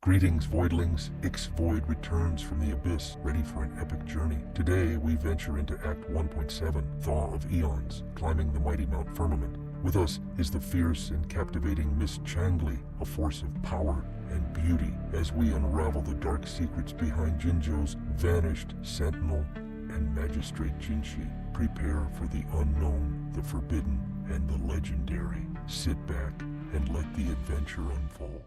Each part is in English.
Greetings, Voidlings. XvoiD returns from the abyss, ready for an epic journey. Today, we venture into Act 1.7, Thaw of Eons, climbing the mighty Mount Firmament. With us is the fierce and captivating Miss Changli, a force of power and beauty, as we unravel the dark secrets behind Jinzhou's vanished Sentinel and Magistrate Jinshi. Prepare for the unknown, the forbidden, and the legendary. Sit back and let the adventure unfold.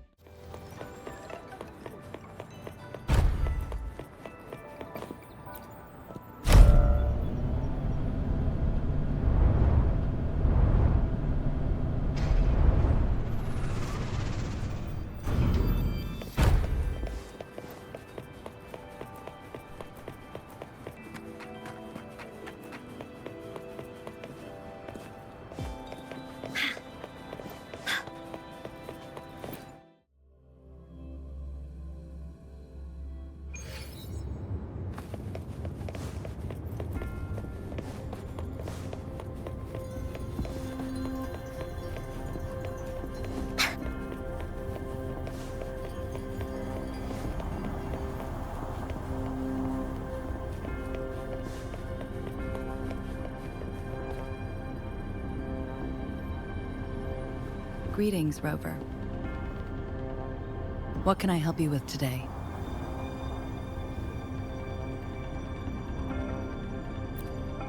Greetings, Rover. What can I help you with today?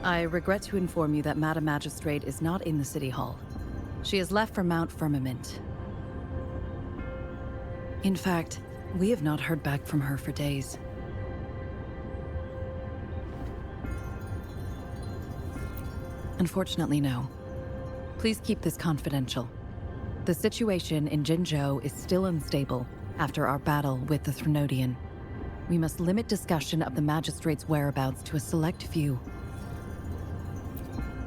I regret to inform you that Madam Magistrate is not in the City Hall. She has left for Mount Firmament. In fact, we have not heard back from her for days. Unfortunately, no. Please keep this confidential. The situation in Jinzhou is still unstable after our battle with the Thrunodian. We must limit discussion of the Magistrate's whereabouts to a select few.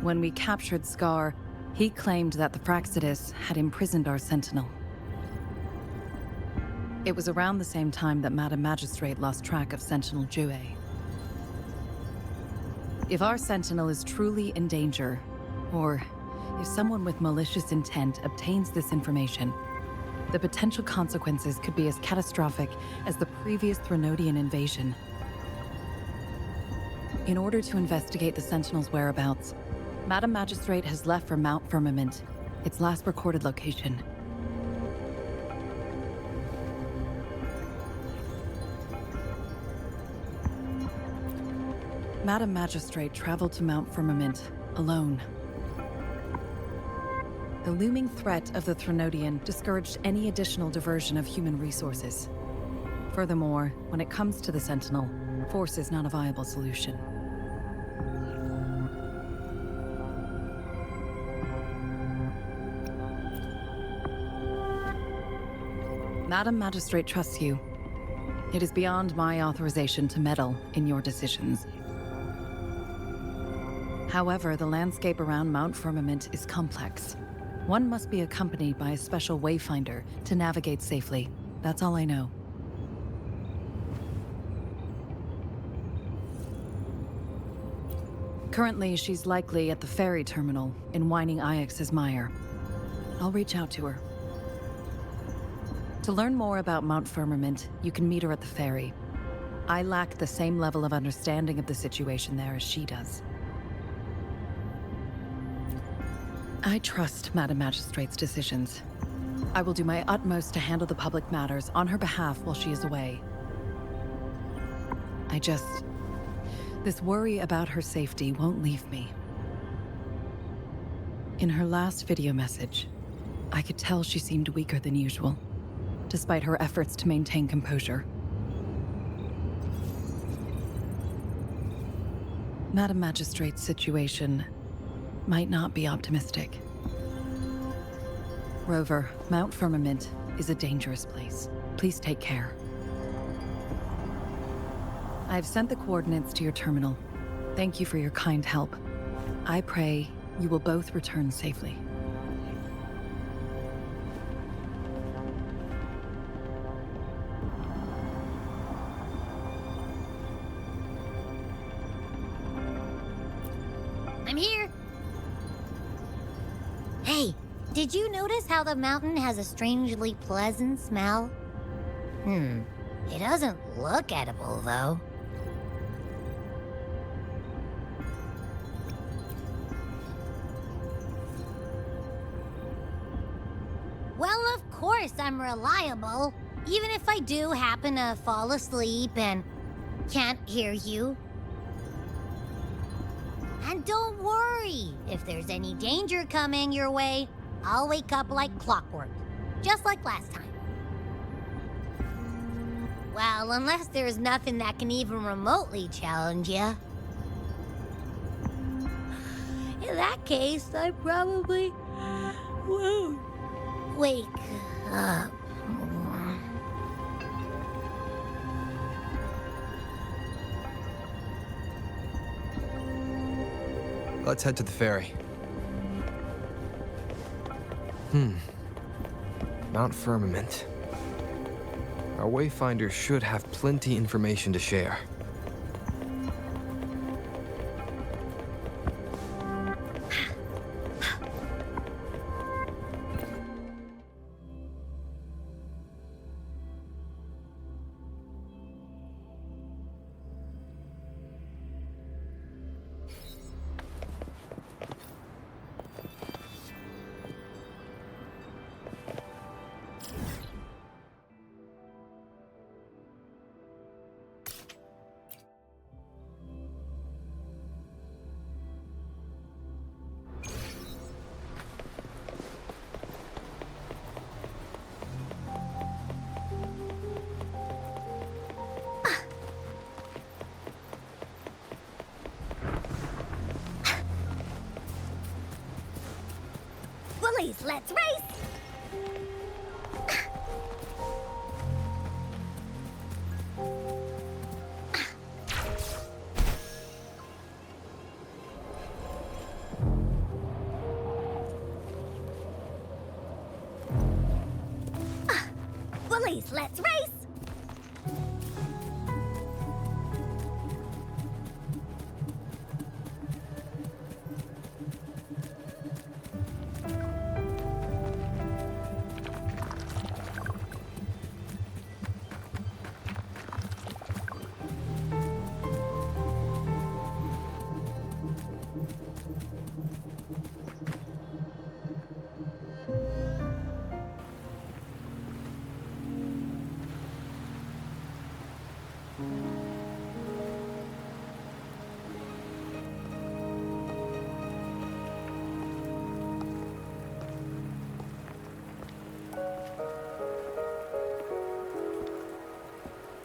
When we captured Scar, he claimed that the Fraxidus had imprisoned our Sentinel. It was around the same time that Madam Magistrate lost track of Sentinel Jue. If our Sentinel is truly in danger, or if someone with malicious intent obtains this information, the potential consequences could be as catastrophic as the previous Thrunodian invasion. In order to investigate the Sentinel's whereabouts, Madam Magistrate has left for Mount Firmament, its last recorded location. Madam Magistrate traveled to Mount Firmament alone. The looming threat of the Thrunodian discouraged any additional diversion of human resources. Furthermore, when it comes to the Sentinel, force is not a viable solution. Madam Magistrate trusts you. It is beyond my authorization to meddle in your decisions. However, the landscape around Mount Firmament is complex. One must be accompanied by a special wayfinder to navigate safely. That's all I know. Currently, she's likely at the ferry terminal in Whining Ix's Mire. I'll reach out to her. To learn more about Mount Firmament, you can meet her at the ferry. I lack the same level of understanding of the situation there as she does. I trust Madam Magistrate's decisions. I will do my utmost to handle the public matters on her behalf while she is away. This worry about her safety won't leave me. In her last video message, I could tell she seemed weaker than usual, despite her efforts to maintain composure. Madam Magistrate's situation might not be optimistic. Rover, Mount Firmament is a dangerous place. Please take care. I've sent the coordinates to your terminal. Thank you for your kind help. I pray you will both return safely. I'm here. Hey, did you notice how the mountain has a strangely pleasant smell? It doesn't look edible, though. Well, of course I'm reliable. Even if I do happen to fall asleep and can't hear you. And don't worry, if there's any danger coming your way, I'll wake up like clockwork, just like last time. Well, unless there's nothing that can even remotely challenge you. In that case, I probably won't wake up. Let's head to the ferry. Mount Firmament. Our wayfinder should have plenty information to share. Bullies, let's race! Bullies, let's race!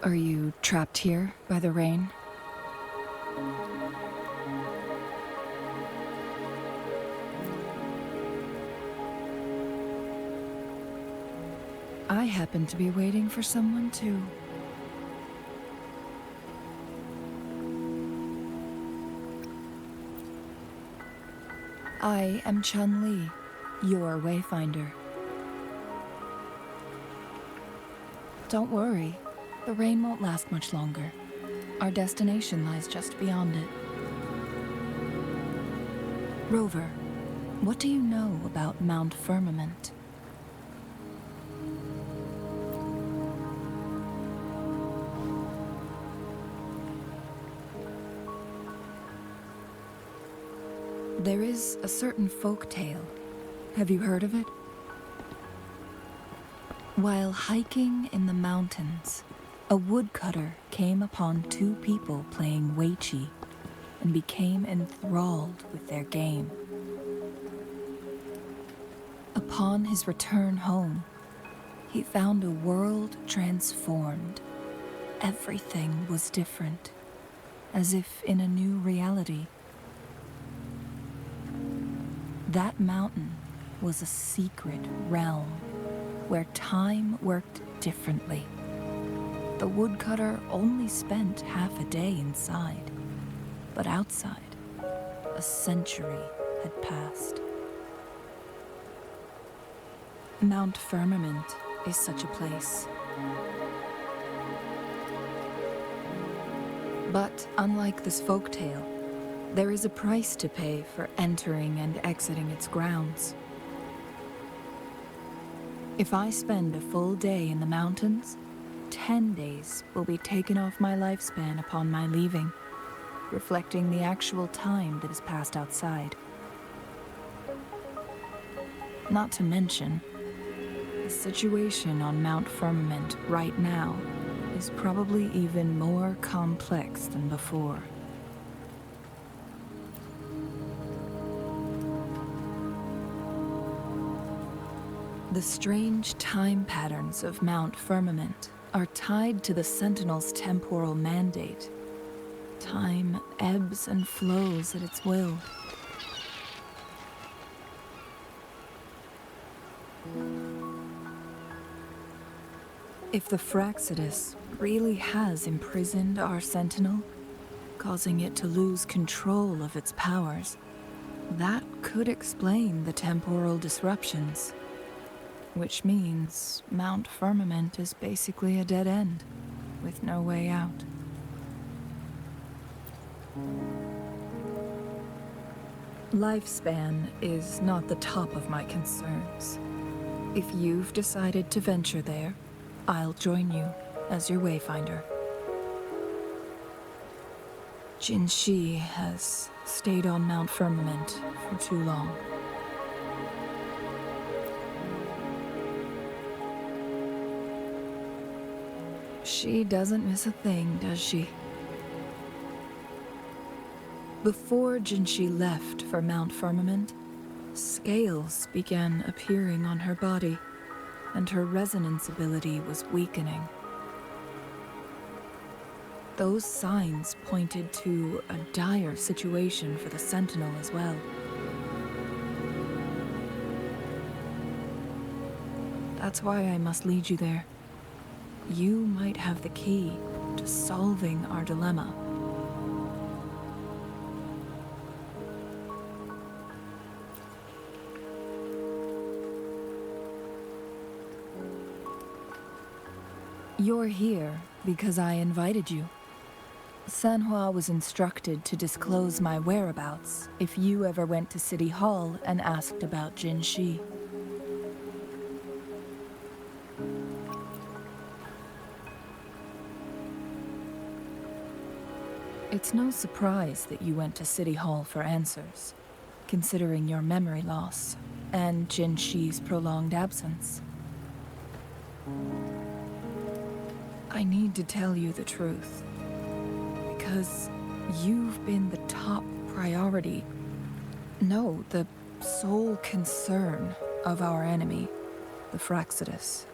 Are you trapped here by the rain? I happen to be waiting for someone too. I am Changli, your wayfinder. Don't worry, the rain won't last much longer. Our destination lies just beyond it. Rover, what do you know about Mount Firmament? There is a certain folk tale. Have you heard of it? While hiking in the mountains, a woodcutter came upon two people playing weiqi and became enthralled with their game. Upon his return home, he found a world transformed. Everything was different, as if in a new reality. That mountain was a secret realm where time worked differently. The woodcutter only spent half a day inside, but outside, a century had passed. Mount Firmament is such a place. But unlike this folktale, there is a price to pay for entering and exiting its grounds. If I spend a full day in the mountains, 10 days will be taken off my lifespan upon my leaving, reflecting the actual time that is passed outside. Not to mention, the situation on Mount Firmament right now is probably even more complex than before. The strange time patterns of Mount Firmament are tied to the Sentinel's temporal mandate. Time ebbs and flows at its will. If the Fraxidus really has imprisoned our Sentinel, causing it to lose control of its powers, that could explain the temporal disruptions. Which means Mount Firmament is basically a dead end, with no way out. Lifespan is not the top of my concerns. If you've decided to venture there, I'll join you as your wayfinder. Jinshi has stayed on Mount Firmament for too long. She doesn't miss a thing, does she? Before Jinshi left for Mount Firmament, scales began appearing on her body, and her resonance ability was weakening. Those signs pointed to a dire situation for the Sentinel as well. That's why I must lead you there. You might have the key to solving our dilemma. You're here because I invited you. Sanhua was instructed to disclose my whereabouts if you ever went to City Hall and asked about Jinshi. It's no surprise that you went to City Hall for answers, considering your memory loss and Jinshi's prolonged absence. I need to tell you the truth, because you've been the top priority, no, the sole concern of our enemy, the Fraxidus.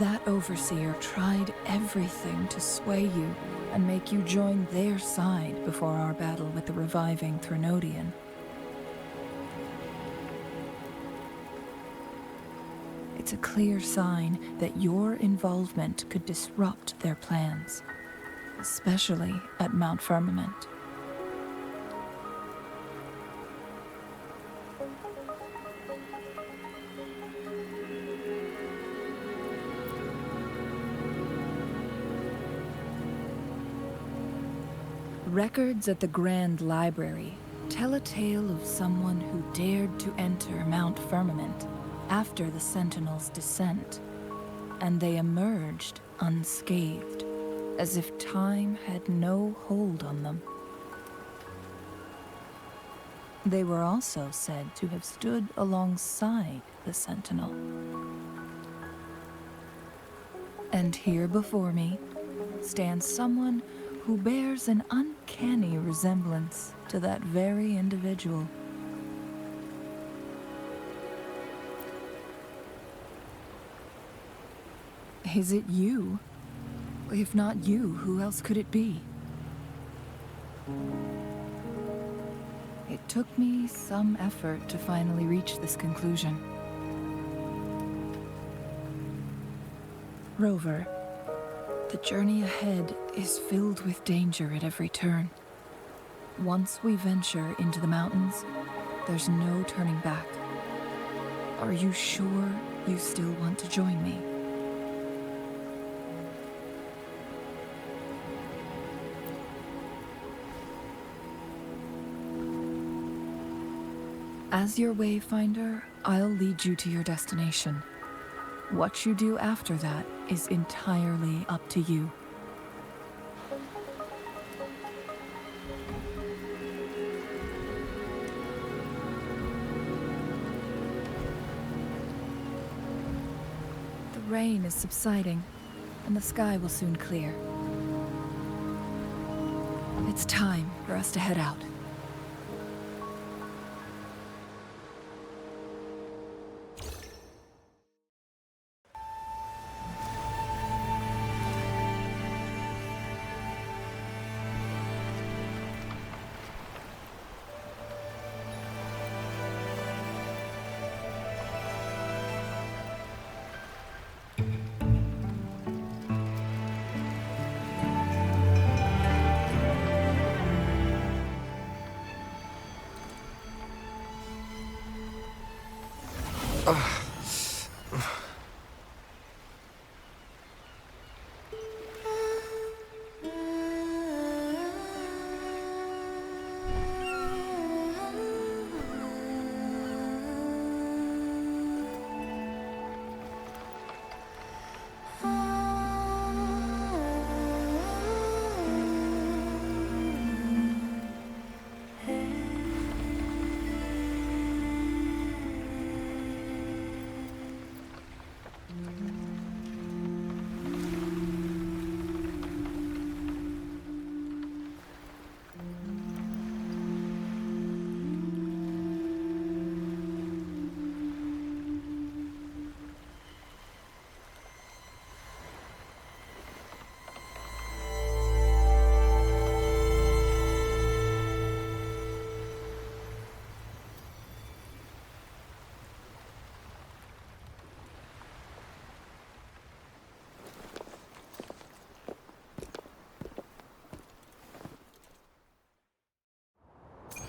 That overseer tried everything to sway you and make you join their side before our battle with the reviving Threnodian. It's a clear sign that your involvement could disrupt their plans, especially at Mount Firmament. Records at the Grand Library tell a tale of someone who dared to enter Mount Firmament after the Sentinel's descent, and they emerged unscathed, as if time had no hold on them. They were also said to have stood alongside the Sentinel. And here before me stands someone who bears an uncanny resemblance to that very individual. Is it you? If not you, who else could it be? It took me some effort to finally reach this conclusion. Rover, the journey ahead is filled with danger at every turn. Once we venture into the mountains, there's no turning back. Are you sure you still want to join me? As your wayfinder, I'll lead you to your destination. What you do after that is entirely up to you. The rain is subsiding, and the sky will soon clear. It's time for us to head out.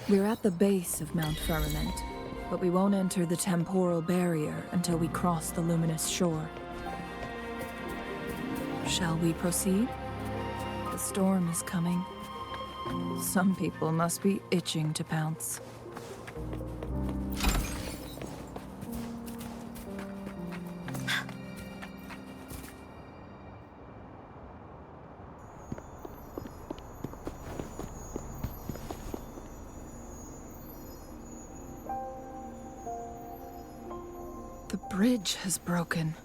We're at the base of Mount Firmament, but we won't enter the temporal barrier until we cross the luminous shore. Shall we proceed? The storm is coming. Some people must be itching to pounce. The bridge has broken.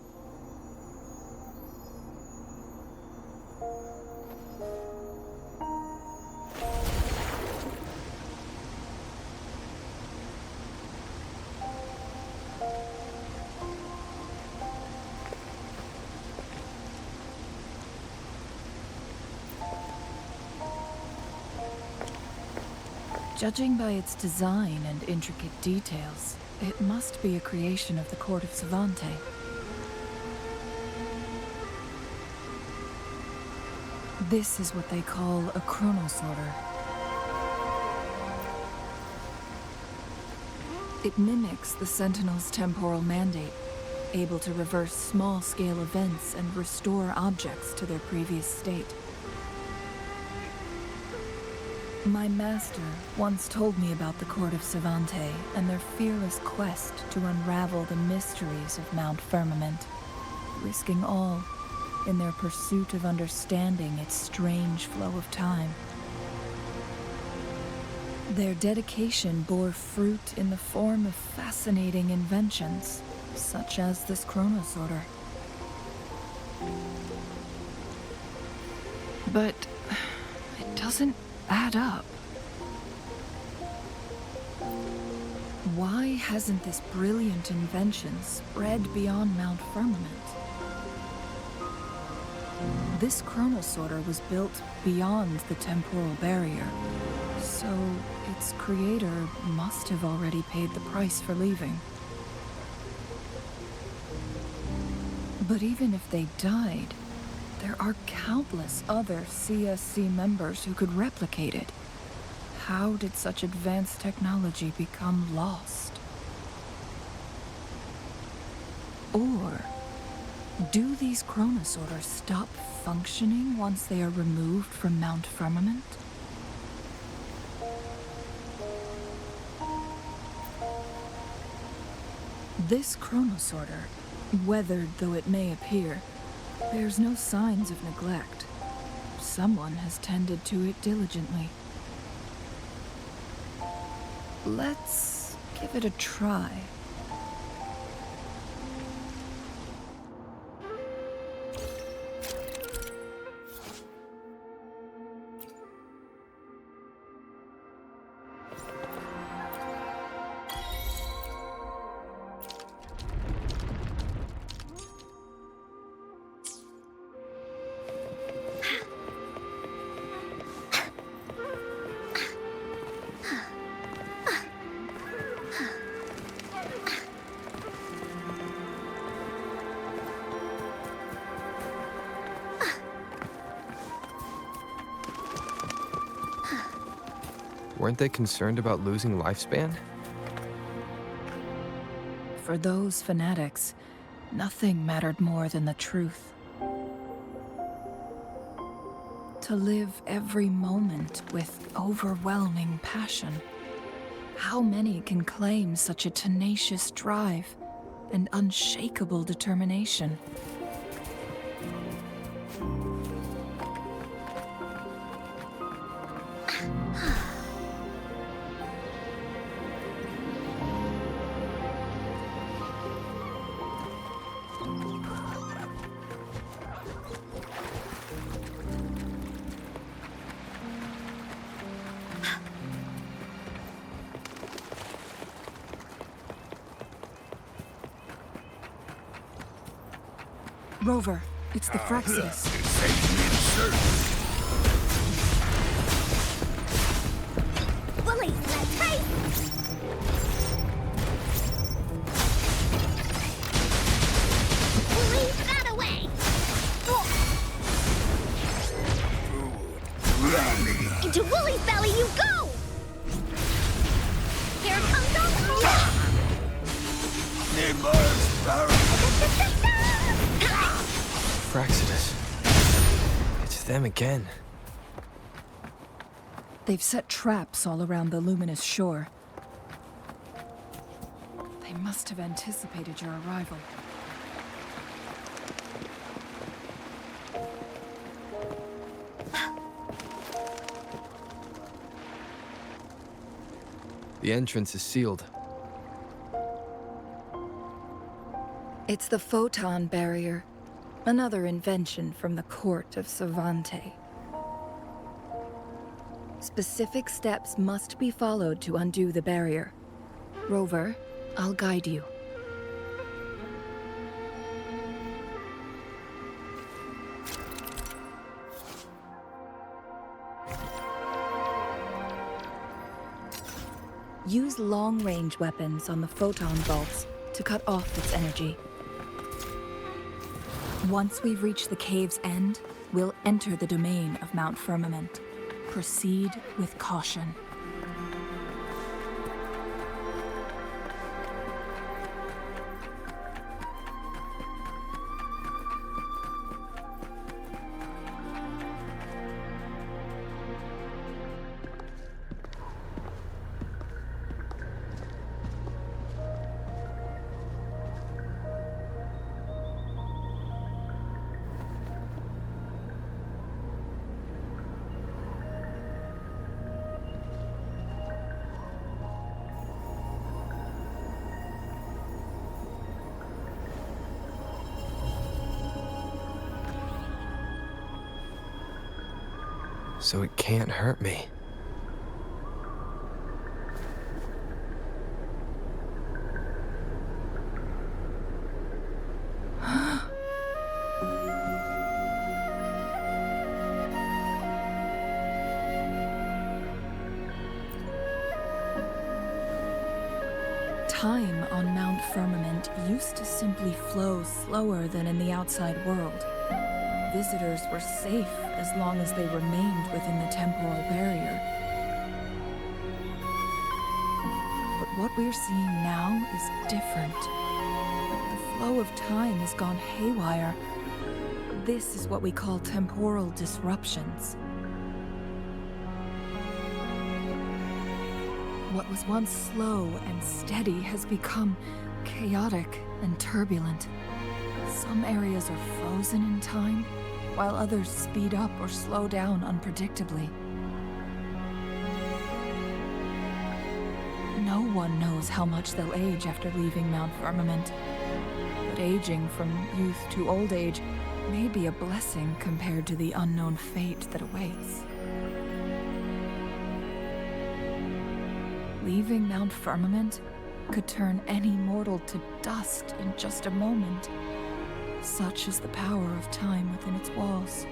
Judging by its design and intricate details, it must be a creation of the court of Savante. This is what they call a chronosorter. It mimics the Sentinel's temporal mandate, able to reverse small-scale events and restore objects to their previous state. My master once told me about the court of Savante and their fearless quest to unravel the mysteries of Mount Firmament, risking all in their pursuit of understanding its strange flow of time. Their dedication bore fruit in the form of fascinating inventions, such as this chronosorter. But it doesn't add up. Why hasn't this brilliant invention spread beyond Mount Firmament? This chronosorter was built beyond the temporal barrier, so its creator must have already paid the price for leaving. But even if they died, there are countless other CSC members who could replicate it. How did such advanced technology become lost? Or do these chronosorters stop functioning once they are removed from Mount Firmament? This chronosorter Weathered though it may appear, bears no signs of neglect. Someone has tended to it diligently. Let's give it a try. Weren't they concerned about losing lifespan? For those fanatics, nothing mattered more than the truth. To live every moment with overwhelming passion. How many can claim such a tenacious drive and unshakable determination? Rover, it's the Fraxidus. Bullies, let's race! Leave that away! Into Wooly's belly you go! Here comes the Fraxidus. It's them again. They've set traps all around the luminous shore. They must have anticipated your arrival. The entrance is sealed. It's the photon barrier, another invention from the court of Savante. Specific steps must be followed to undo the barrier. Rover, I'll guide you. Use long-range weapons on the photon vaults to cut off its energy. Once we've reached the cave's end, we'll enter the domain of Mount Firmament. Proceed with caution. So it can't hurt me. Time on Mount Firmament used to simply flow slower than in the outside world. Visitors were safe as long as they remained within the temporal barrier. But what we're seeing now is different. The flow of time has gone haywire. This is what we call temporal disruptions. What was once slow and steady has become chaotic and turbulent. Some areas are frozen in time, while others speed up or slow down unpredictably. No one knows how much they'll age after leaving Mount Firmament, but aging from youth to old age may be a blessing compared to the unknown fate that awaits. Leaving Mount Firmament could turn any mortal to dust in just a moment. Such is the power of time within its walls.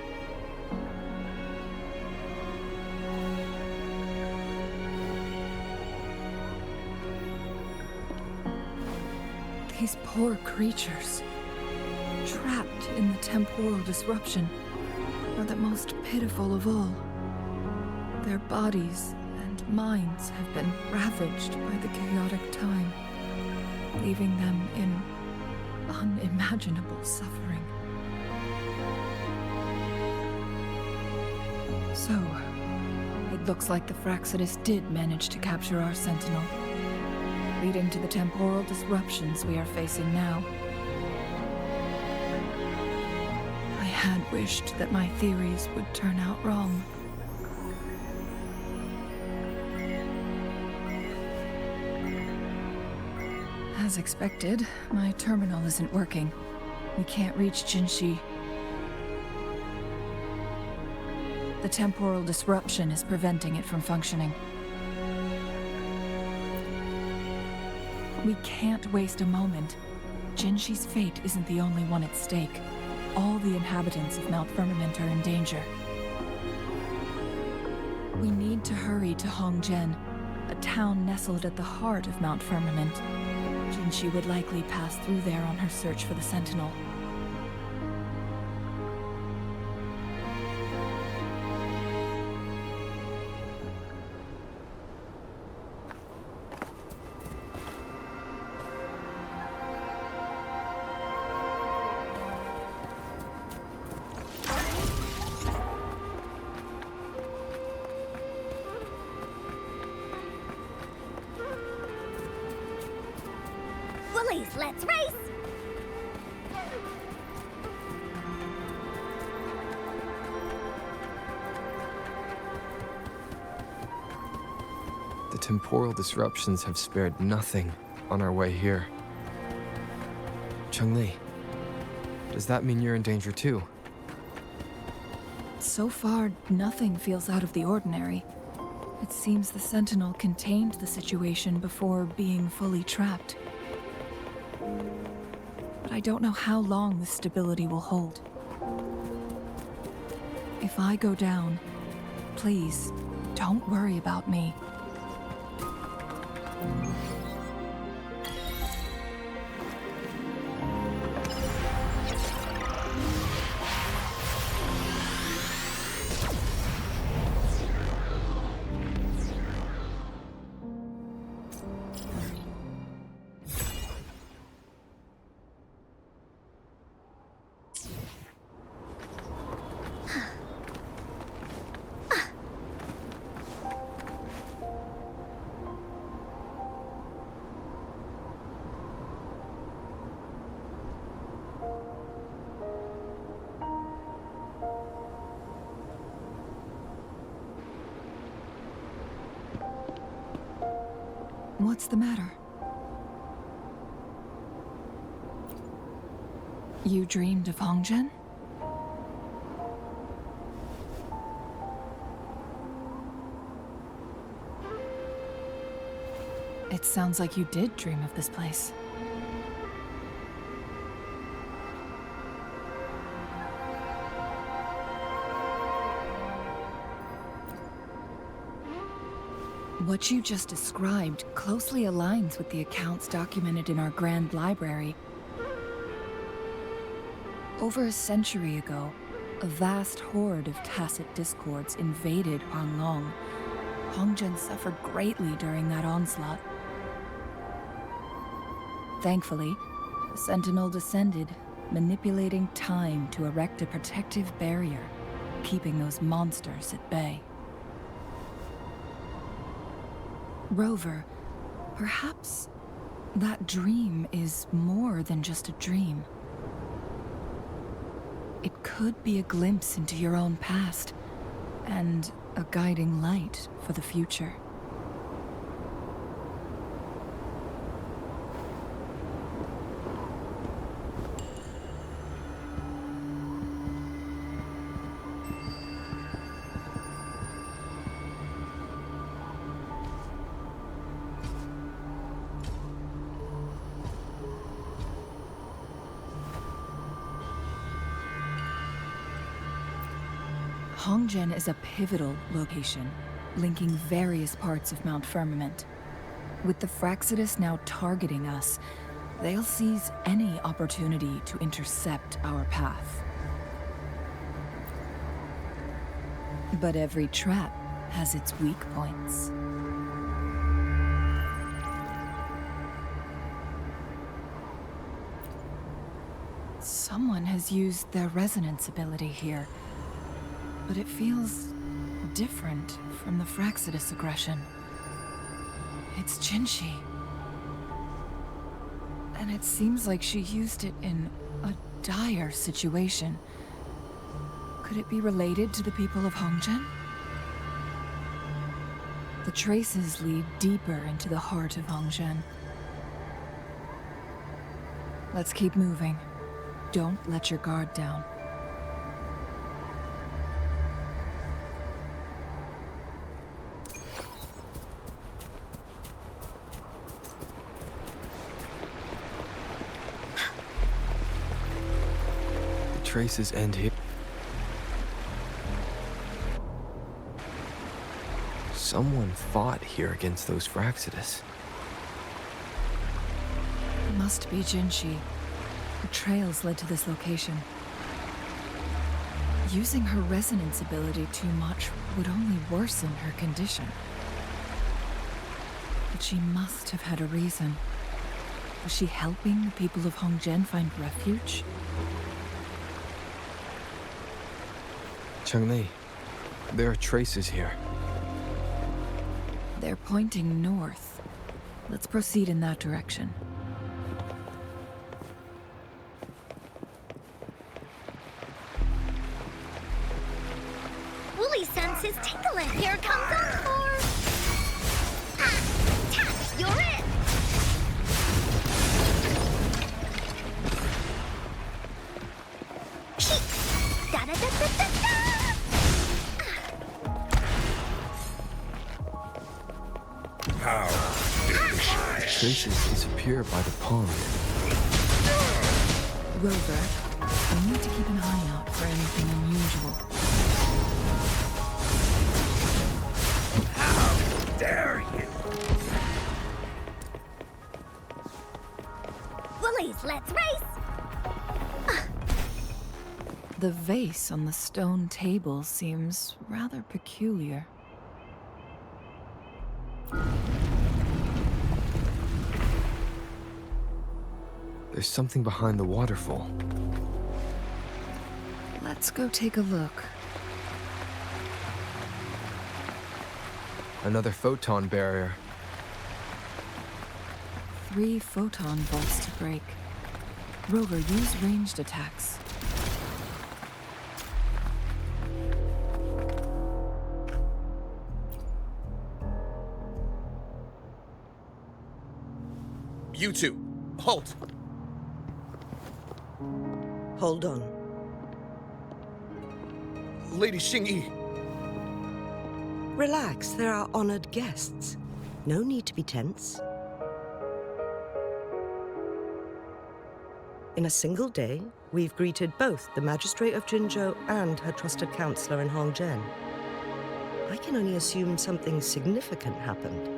These poor creatures, trapped in the temporal disruption, are the most pitiful of all. Their bodies and minds have been ravaged by the chaotic time, leaving them in unimaginable suffering. So, it looks like the Fraxidus did manage to capture our Sentinel, leading to the temporal disruptions we are facing now. I had wished that my theories would turn out wrong. As expected, my terminal isn't working. We can't reach Jinshi. The temporal disruption is preventing it from functioning. We can't waste a moment. Jinshi's fate isn't the only one at stake. All the inhabitants of Mount Firmament are in danger. We need to hurry to Hongzhen, a town nestled at the heart of Mount Firmament. Jinshi would likely pass through there on her search for the Sentinel. Bullies, let's race! The temporal disruptions have spared nothing on our way here. Changli, does that mean you're in danger too? So far, nothing feels out of the ordinary. It seems the Sentinel contained the situation before being fully trapped. But I don't know how long this stability will hold. If I go down, please, don't worry about me. What's the matter? You dreamed of Hongzhen? It sounds like you did dream of this place. What you just described closely aligns with the accounts documented in our Grand Library. Over a century ago, a vast horde of tacit discords invaded Huanglong. Hongzhen suffered greatly during that onslaught. Thankfully, the Sentinel descended, manipulating time to erect a protective barrier, keeping those monsters at bay. Rover, perhaps that dream is more than just a dream. it could be a glimpse into your own past, and a guiding light for the future. Hongzhen is a pivotal location, linking various parts of Mount Firmament. With the Fraxidus now targeting us, they'll seize any opportunity to intercept our path. But every trap has its weak points. Someone has used their resonance ability here, but it feels different from the Fraxidus aggression. It's Jinshi. And it seems like she used it in a dire situation. Could it be related to the people of Hongzhen? The traces lead deeper into the heart of Hongzhen. Let's keep moving. Don't let your guard down. Traces end here. Someone fought here against those Fraxidus. Must be Jinshi. The trails led to this location. Using her resonance ability too much would only worsen her condition. But she must have had a reason. Was she helping the people of Hongzhen find refuge? Changli, there are traces here. They're pointing north. Let's proceed in that direction. Woolly senses tickling. Here comes Encore. Tap, you're it. Da da da da da da. Traces disappear by the pond. Rover, we need to keep an eye out for anything unusual. How dare you! Woolies, let's race. The vase on the stone table seems rather peculiar. There's something behind the waterfall. Let's go take a look. Another photon barrier. 3 photon bolts to break. Rover, use ranged attacks. You two, halt! Hold on. Lady Xingyi. Relax, there are honored guests. No need to be tense. In a single day, we've greeted both the Magistrate of Jinzhou and her trusted counselor in Hongzhen. I can only assume something significant happened.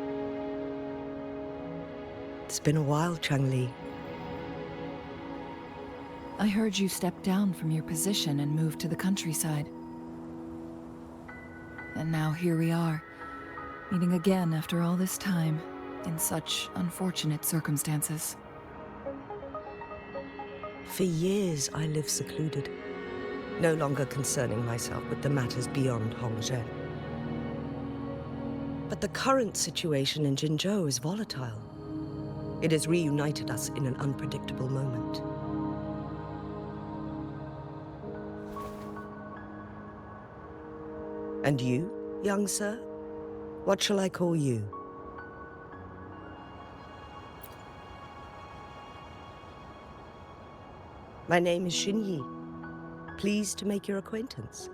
It's been a while, Changli. I heard you stepped down from your position and moved to the countryside. And now here we are, meeting again after all this time, in such unfortunate circumstances. For years, I lived secluded, no longer concerning myself with the matters beyond Hongzhen. But the current situation in Jinzhou is volatile. It has reunited us in an unpredictable moment. And you, young sir? What shall I call you? My name is Xinyi. Pleased to make your acquaintance.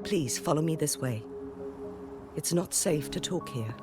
Please follow me this way. It's not safe to talk here.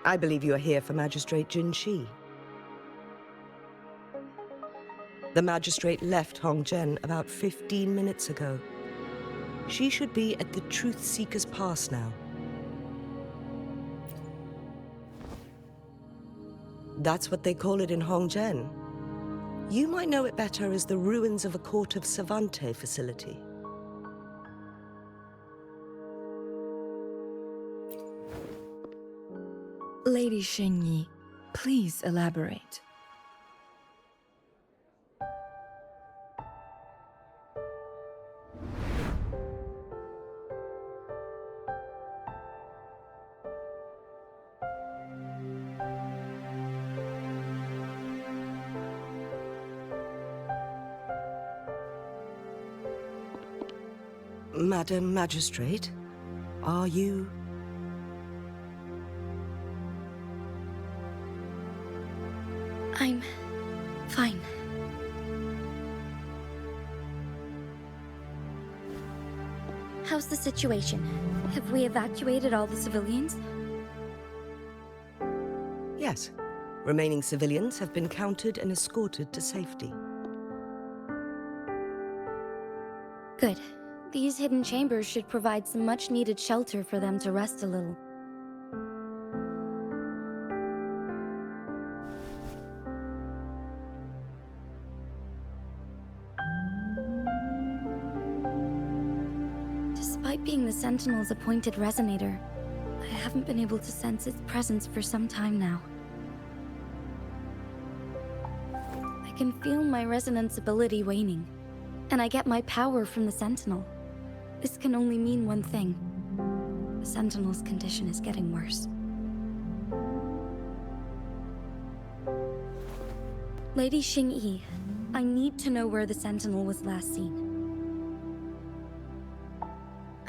I believe you are here for Magistrate Jinshi. The Magistrate left Hongzhen about 15 minutes ago. She should be at the Truth Seeker's Pass now. That's what they call it in Hongzhen. You might know it better as the ruins of a Court of Savante facility. Lady Xinyi, please elaborate. Madam Magistrate, are you... I'm fine. How's the situation? Have we evacuated all the civilians? Yes. Remaining civilians have been counted and escorted to safety. Good. These hidden chambers should provide some much-needed shelter for them to rest a little. Despite being the Sentinel's appointed resonator, I haven't been able to sense its presence for some time now. I can feel my resonance ability waning, and I get my power from the Sentinel. This can only mean one thing. The Sentinel's condition is getting worse. Lady Xingyi, I need to know where the Sentinel was last seen.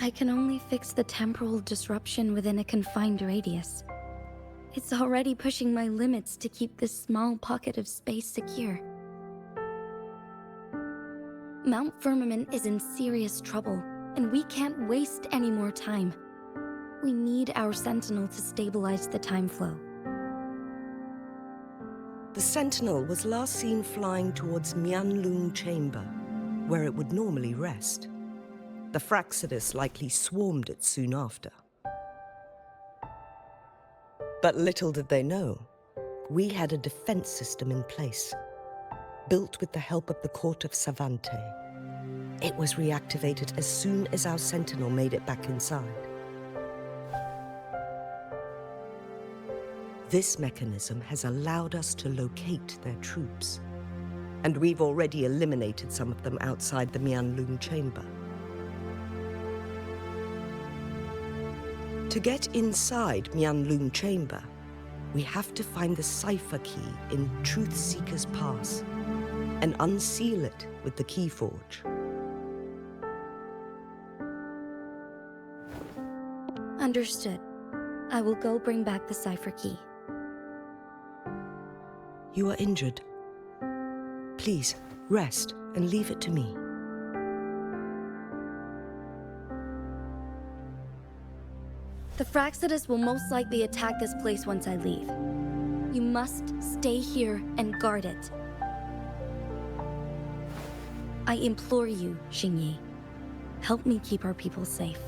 I can only fix the temporal disruption within a confined radius. It's already pushing my limits to keep this small pocket of space secure. Mount Firmament is in serious trouble, and we can't waste any more time. We need our Sentinel to stabilize the time flow. The Sentinel was last seen flying towards Mianlung Chamber, where it would normally rest. The Fraxidus likely swarmed it soon after. But little did they know, we had a defense system in place, built with the help of the Court of Savante. It was reactivated as soon as our Sentinel made it back inside. This mechanism has allowed us to locate their troops, and we've already eliminated some of them outside the Mianlung Chamber. To get inside Mianlung Chamber, we have to find the cipher key in Truth Seeker's Pass and unseal it with the Keyforge. Understood. I will go bring back the cipher key. You are injured. Please, rest and leave it to me. The Fraxidus will most likely attack this place once I leave. You must stay here and guard it. I implore you, Xingyi. Help me keep our people safe.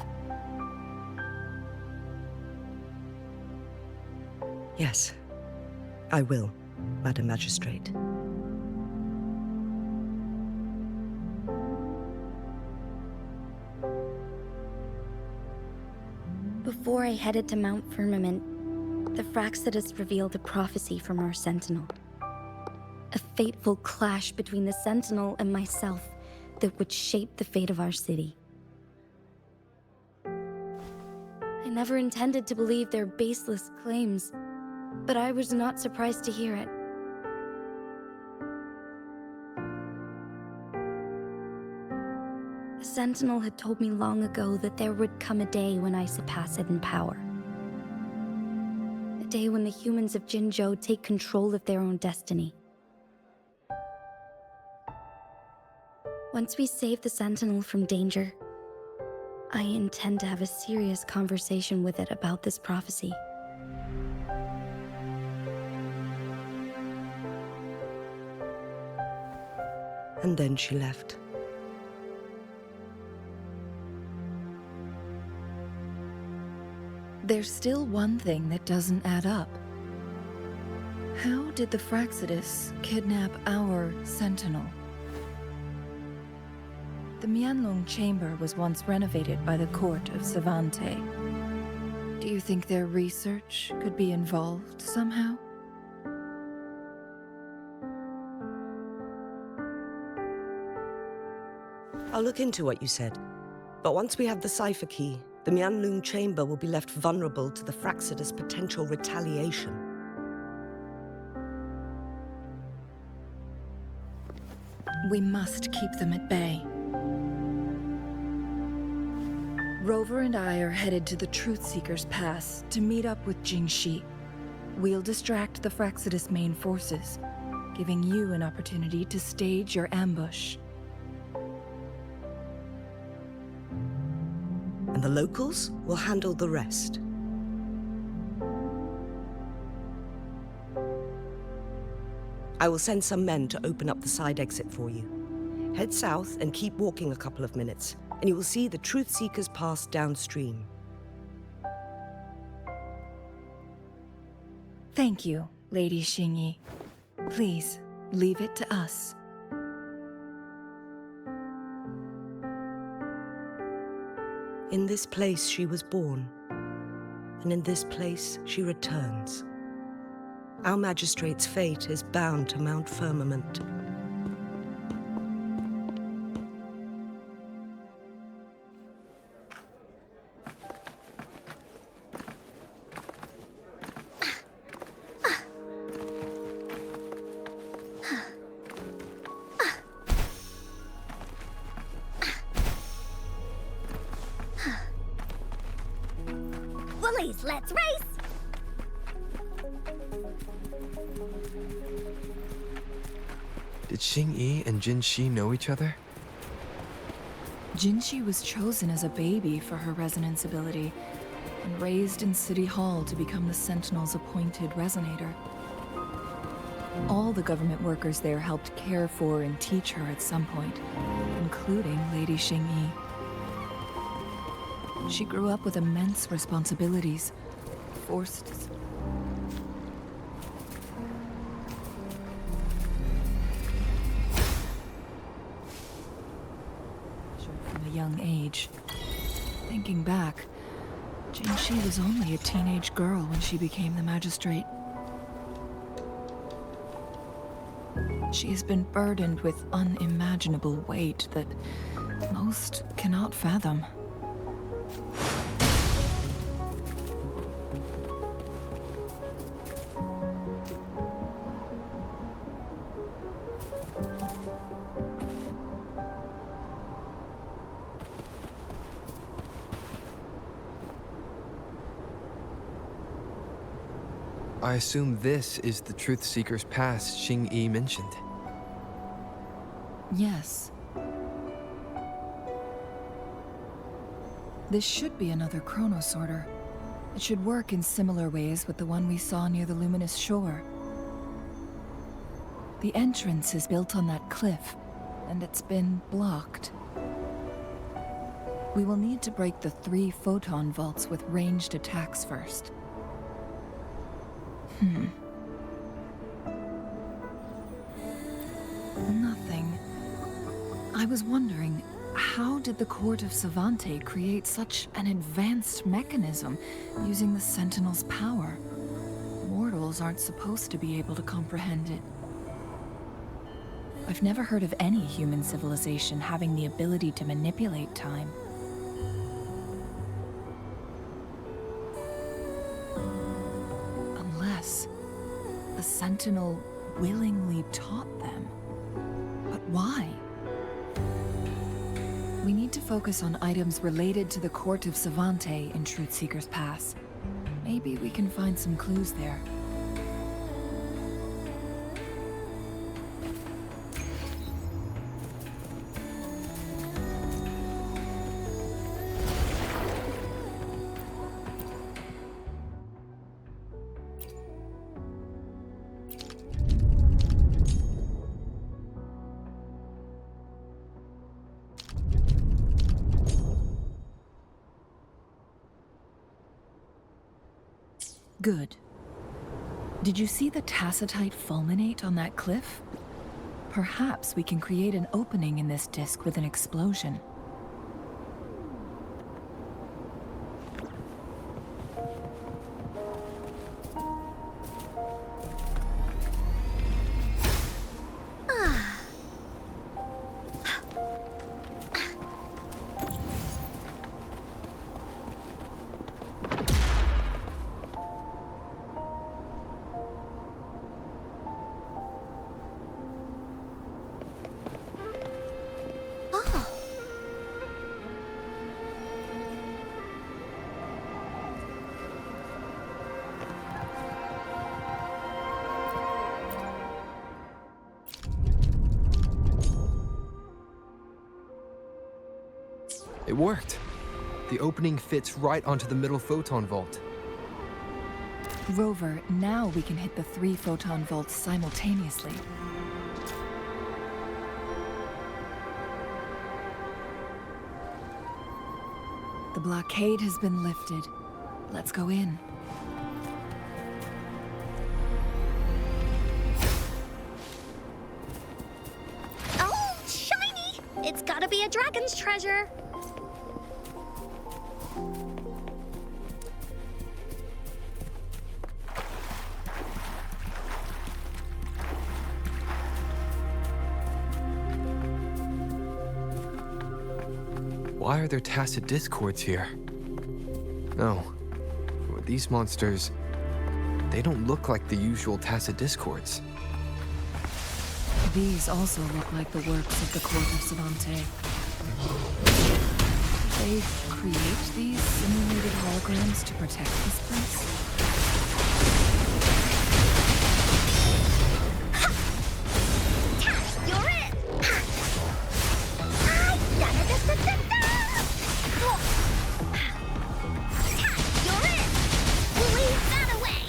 Yes, I will, Madam Magistrate. Before I headed to Mount Firmament, the Fraxidus revealed a prophecy from our Sentinel. A fateful clash between the Sentinel and myself that would shape the fate of our city. I never intended to believe their baseless claims, but I was not surprised to hear it. The Sentinel had told me long ago that there would come a day when I surpass it in power. A day when the humans of Jinzhou take control of their own destiny. Once we save the Sentinel from danger, I intend to have a serious conversation with it about this prophecy. And then she left. There's still one thing that doesn't add up. How did the Fraxidus kidnap our Sentinel? The Mianlong chamber was once renovated by the court of Savante. Do you think their research could be involved somehow? I'll look into what you said. But once we have the cipher key, the Mianlong chamber will be left vulnerable to the Fraxidus' potential retaliation. We must keep them at bay. Rover and I are headed to the Truth Seeker's Pass to meet up with Jinshi. We'll distract the Fraxidus' main forces, giving you an opportunity to stage your ambush. And the locals will handle the rest. I will send some men to open up the side exit for you. Head south and keep walking a couple of minutes, and you will see the Truth Seekers Pass downstream. Thank you, Lady Xingyi. Please, leave it to us. In this place she was born, and in this place she returns. Our magistrate's fate is bound to Mount Firmament. Bullies, let's race! Did Xingyi and Jinshi know each other? Jinshi was chosen as a baby for her resonance ability, and raised in City Hall to become the Sentinel's appointed resonator. All the government workers there helped care for and teach her at some point, including Lady Xingyi. She grew up with immense responsibilities, forced from a young age. Thinking back, Jinshi was only a teenage girl when she became the magistrate. She has been burdened with unimaginable weight that most cannot fathom. I assume this is the Truth Seeker's Pass Xingyi mentioned. Yes. This should be another chronosorter. It should work in similar ways with the one we saw near the luminous shore. The entrance is built on that cliff, and it's been blocked. We will need to break the 3 photon vaults with ranged attacks first. Nothing. I was wondering, how did the Court of Savante create such an advanced mechanism using the Sentinel's power? Mortals aren't supposed to be able to comprehend it. I've never heard of any human civilization having the ability to manipulate time. Unless the Sentinel willingly taught them. But why? We need to focus on items related to the Court of Savante in Truthseeker's Pass. Maybe we can find some clues there. Good. Did you see the tacitite fulminate on that cliff? Perhaps we can create an opening in this disk with an explosion. It worked. The opening fits right onto the middle photon vault. Rover, now we can hit the 3 photon vaults simultaneously. The blockade has been lifted. Let's go in. Oh, shiny! It's gotta be a dragon's treasure. Why are there tacit discords here? No. These monsters, they don't look like the usual tacit discords. These also look like the works of the Court of Savante. They create these simulated holograms to protect this place? You're it! You're it! We'll leave that away!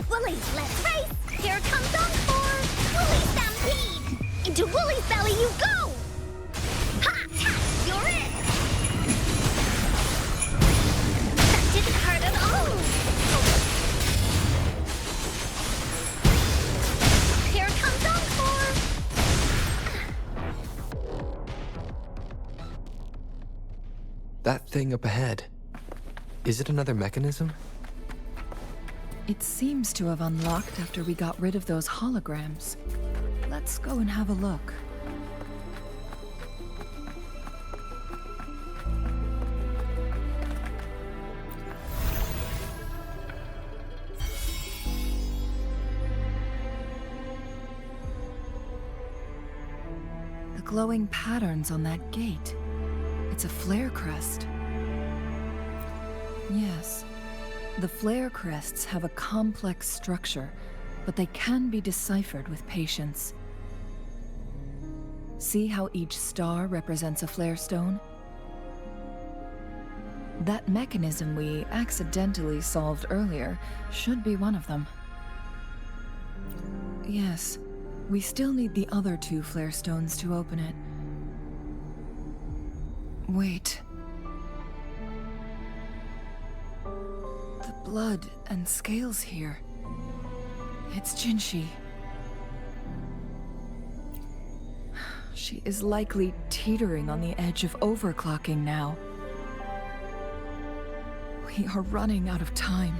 Woolly, let's race! Here comes Encore! Woolly Stampede! Into Woolly's belly you go! Ha! You're it! That didn't hurt at all! Here comes Encore! That thing up ahead, is it another mechanism? It seems to have unlocked after we got rid of those holograms. Let's go and have a look. The glowing patterns on that gate. It's a flare crest. Yes. The flare crests have a complex structure, but they can be deciphered with patience. See how each star represents a flare stone? That mechanism we accidentally solved earlier should be one of them. Yes, we still need the other 2 flare stones to open it. Wait. The blood and scales here. It's Jinshi. She is likely teetering on the edge of overclocking now. We are running out of time.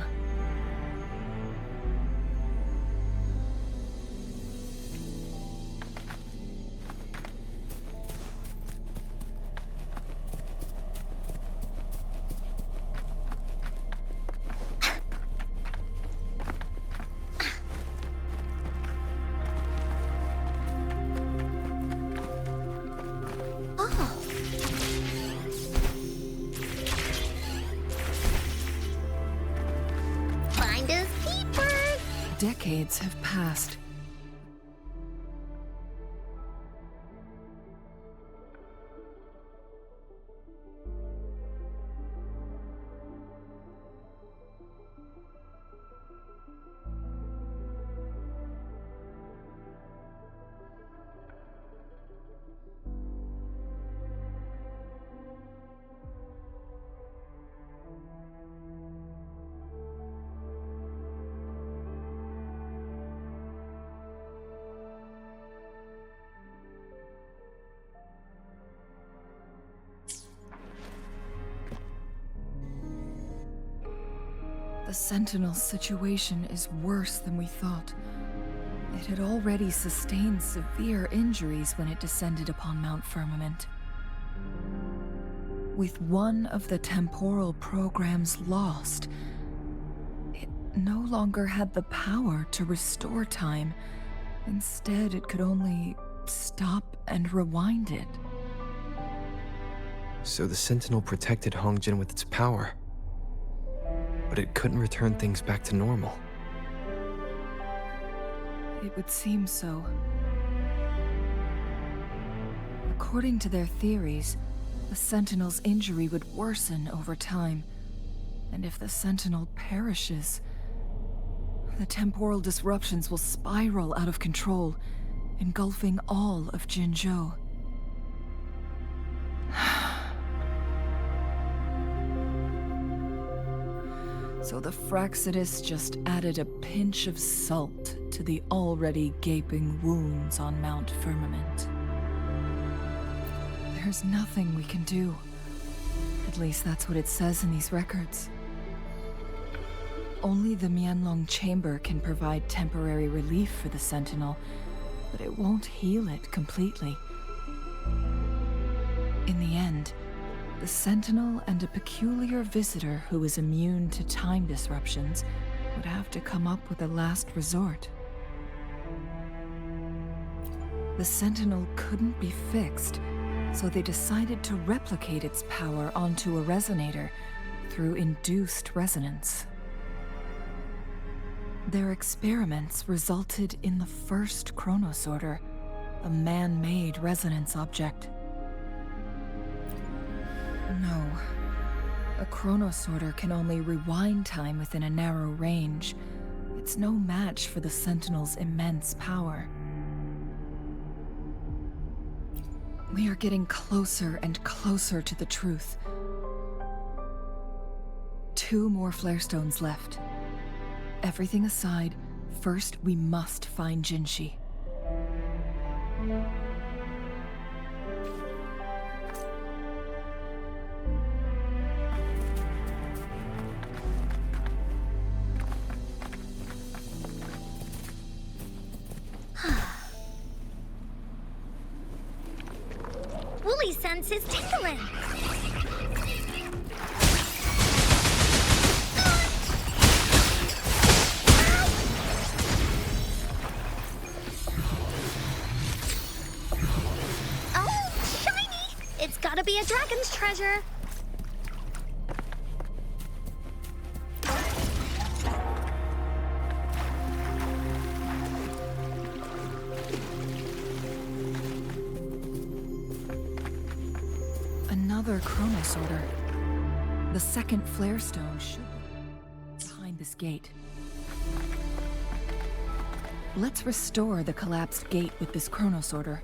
Decades have passed. The Sentinel's situation is worse than we thought. It had already sustained severe injuries when it descended upon Mount Firmament. With one of the temporal programs lost, it no longer had the power to restore time. Instead, it could only stop and rewind it. So the Sentinel protected Hongjin with its power. But it couldn't return things back to normal. It would seem so. According to their theories, the Sentinel's injury would worsen over time. And if the Sentinel perishes, the temporal disruptions will spiral out of control, engulfing all of Jinzhou. So the Fraxidus just added a pinch of salt to the already gaping wounds on Mount Firmament. There's nothing we can do. At least that's what it says in these records. Only the Mianlong Chamber can provide temporary relief for the Sentinel, but it won't heal it completely. In the end, the Sentinel and a peculiar visitor who is immune to time disruptions would have to come up with a last resort. The Sentinel couldn't be fixed, so they decided to replicate its power onto a resonator through induced resonance. Their experiments resulted in the first chronosorter, a man-made resonance object. No. A chronosorter can only rewind time within a narrow range. It's no match for the Sentinel's immense power. We are getting closer and closer to the truth. 2 more flare stones left. Everything aside, first we must find Jinshi. Wooly's sense is tingling. Oh, shiny! It's gotta be a dragon's treasure. chronosorter. The second flare stone should be behind this gate. Let's restore the collapsed gate with this chronosorter.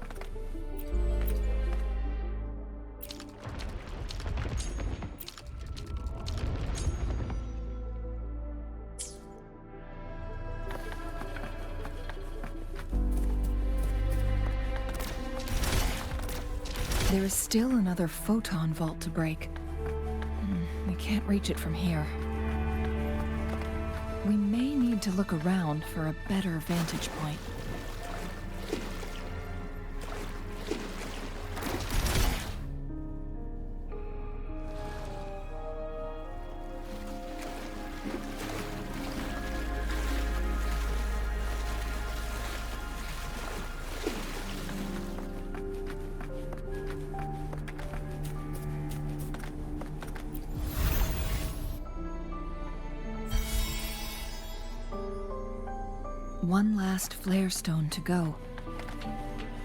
There is still another photon vault to break. We can't reach it from here. We may need to look around for a better vantage point. One last flare stone to go.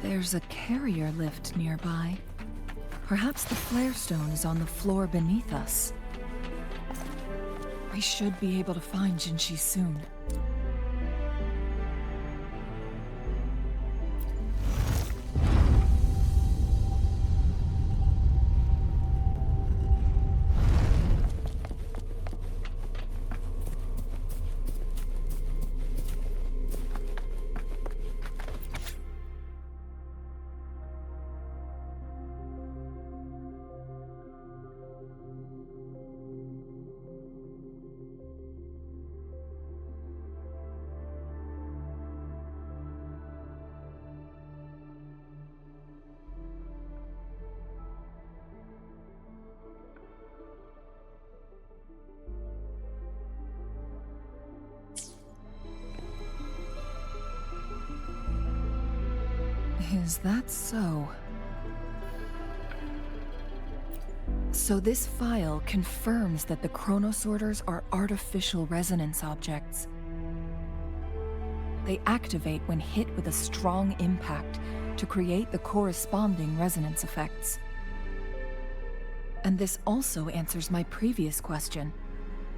There's a carrier lift nearby. Perhaps the flare stone is on the floor beneath us. We should be able to find Jinshi soon. Is that so? So this file confirms that the chronosorters are artificial resonance objects. They activate when hit with a strong impact to create the corresponding resonance effects. And this also answers my previous question.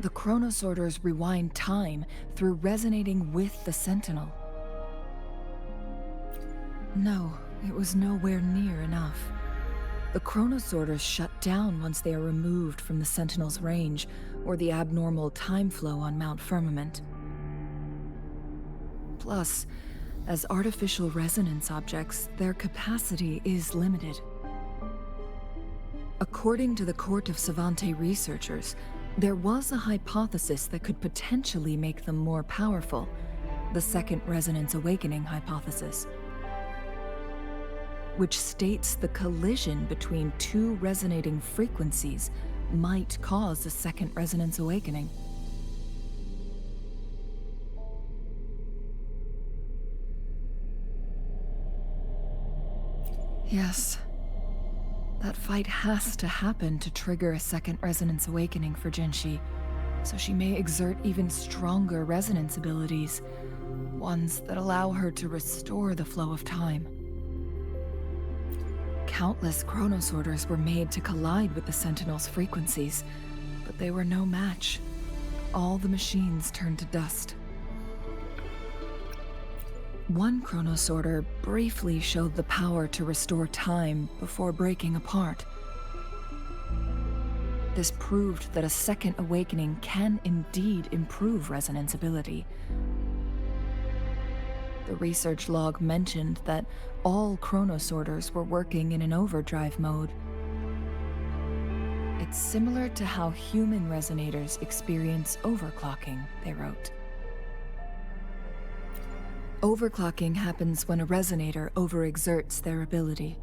The chronosorters rewind time through resonating with the Sentinel. No, it was nowhere near enough. The chronosorters shut down once they are removed from the Sentinel's range, or the abnormal time flow on Mount Firmament. Plus, as artificial resonance objects, their capacity is limited. According to the Court of Savante researchers, there was a hypothesis that could potentially make them more powerful, the Second Resonance Awakening hypothesis, which states the collision between two resonating frequencies might cause a second resonance awakening. Yes, that fight has to happen to trigger a second resonance awakening for Jinshi, so she may exert even stronger resonance abilities, ones that allow her to restore the flow of time. Countless chronosorters were made to collide with the Sentinel's frequencies, but they were no match. All the machines turned to dust. One chronosorter briefly showed the power to restore time before breaking apart. This proved that a second awakening can indeed improve resonance ability. The research log mentioned that all chronosorters were working in an overdrive mode. It's similar to how human resonators experience overclocking, they wrote. Overclocking happens when a resonator overexerts their ability.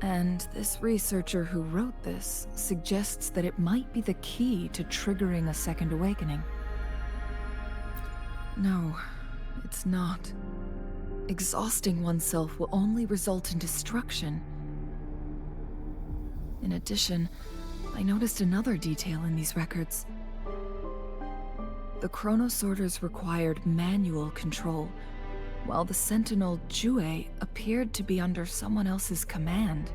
And this researcher who wrote this suggests that it might be the key to triggering a second awakening. No, it's not. Exhausting oneself will only result in destruction. In addition, I noticed another detail in these records. The chronosorters required manual control, while the Sentinel WuWa appeared to be under someone else's command.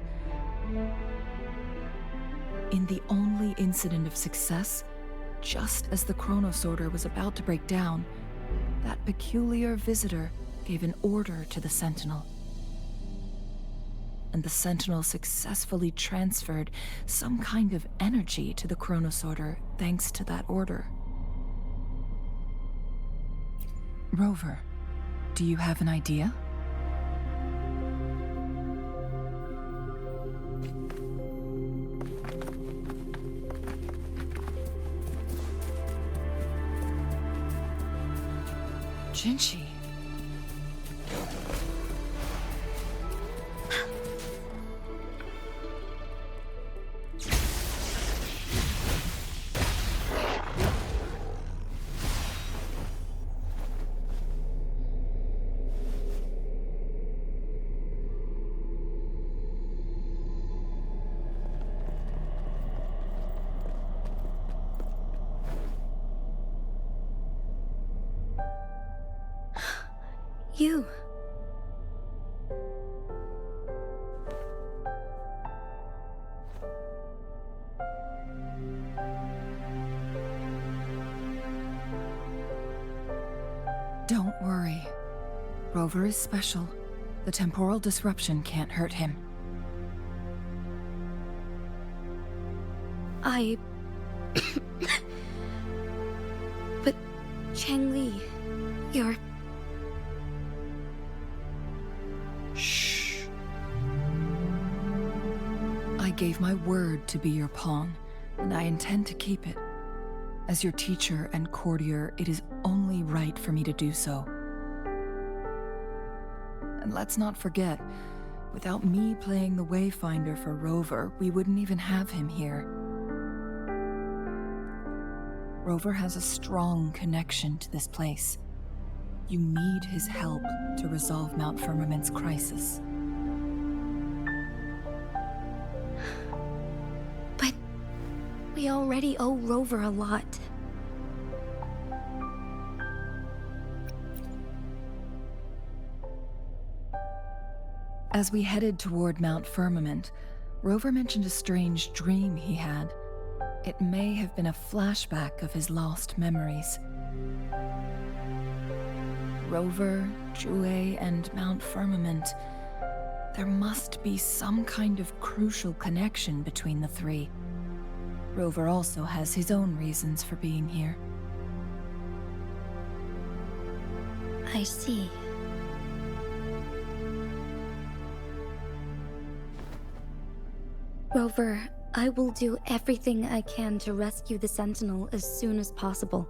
In the only incident of success, just as the chronosorter was about to break down, that peculiar visitor gave an order to the Sentinel. And the Sentinel successfully transferred some kind of energy to the chronosorter thanks to that order. Rover, do you have an idea? Jinshi. You. Don't worry. Rover is special. The temporal disruption can't hurt him. But Changli, you're... Shh. I gave my word to be your pawn, and I intend to keep it. As your teacher and courtier, it is only right for me to do so. And let's not forget, without me playing the wayfinder for Rover, we wouldn't even have him here. Rover has a strong connection to this place. You need his help to resolve Mount Firmament's crisis. But we already owe Rover a lot. As we headed toward Mount Firmament, Rover mentioned a strange dream he had. It may have been a flashback of his lost memories. Rover, WuWa, and Mount Firmament. There must be some kind of crucial connection between the three. Rover also has his own reasons for being here. I see. Rover, I will do everything I can to rescue the Sentinel as soon as possible.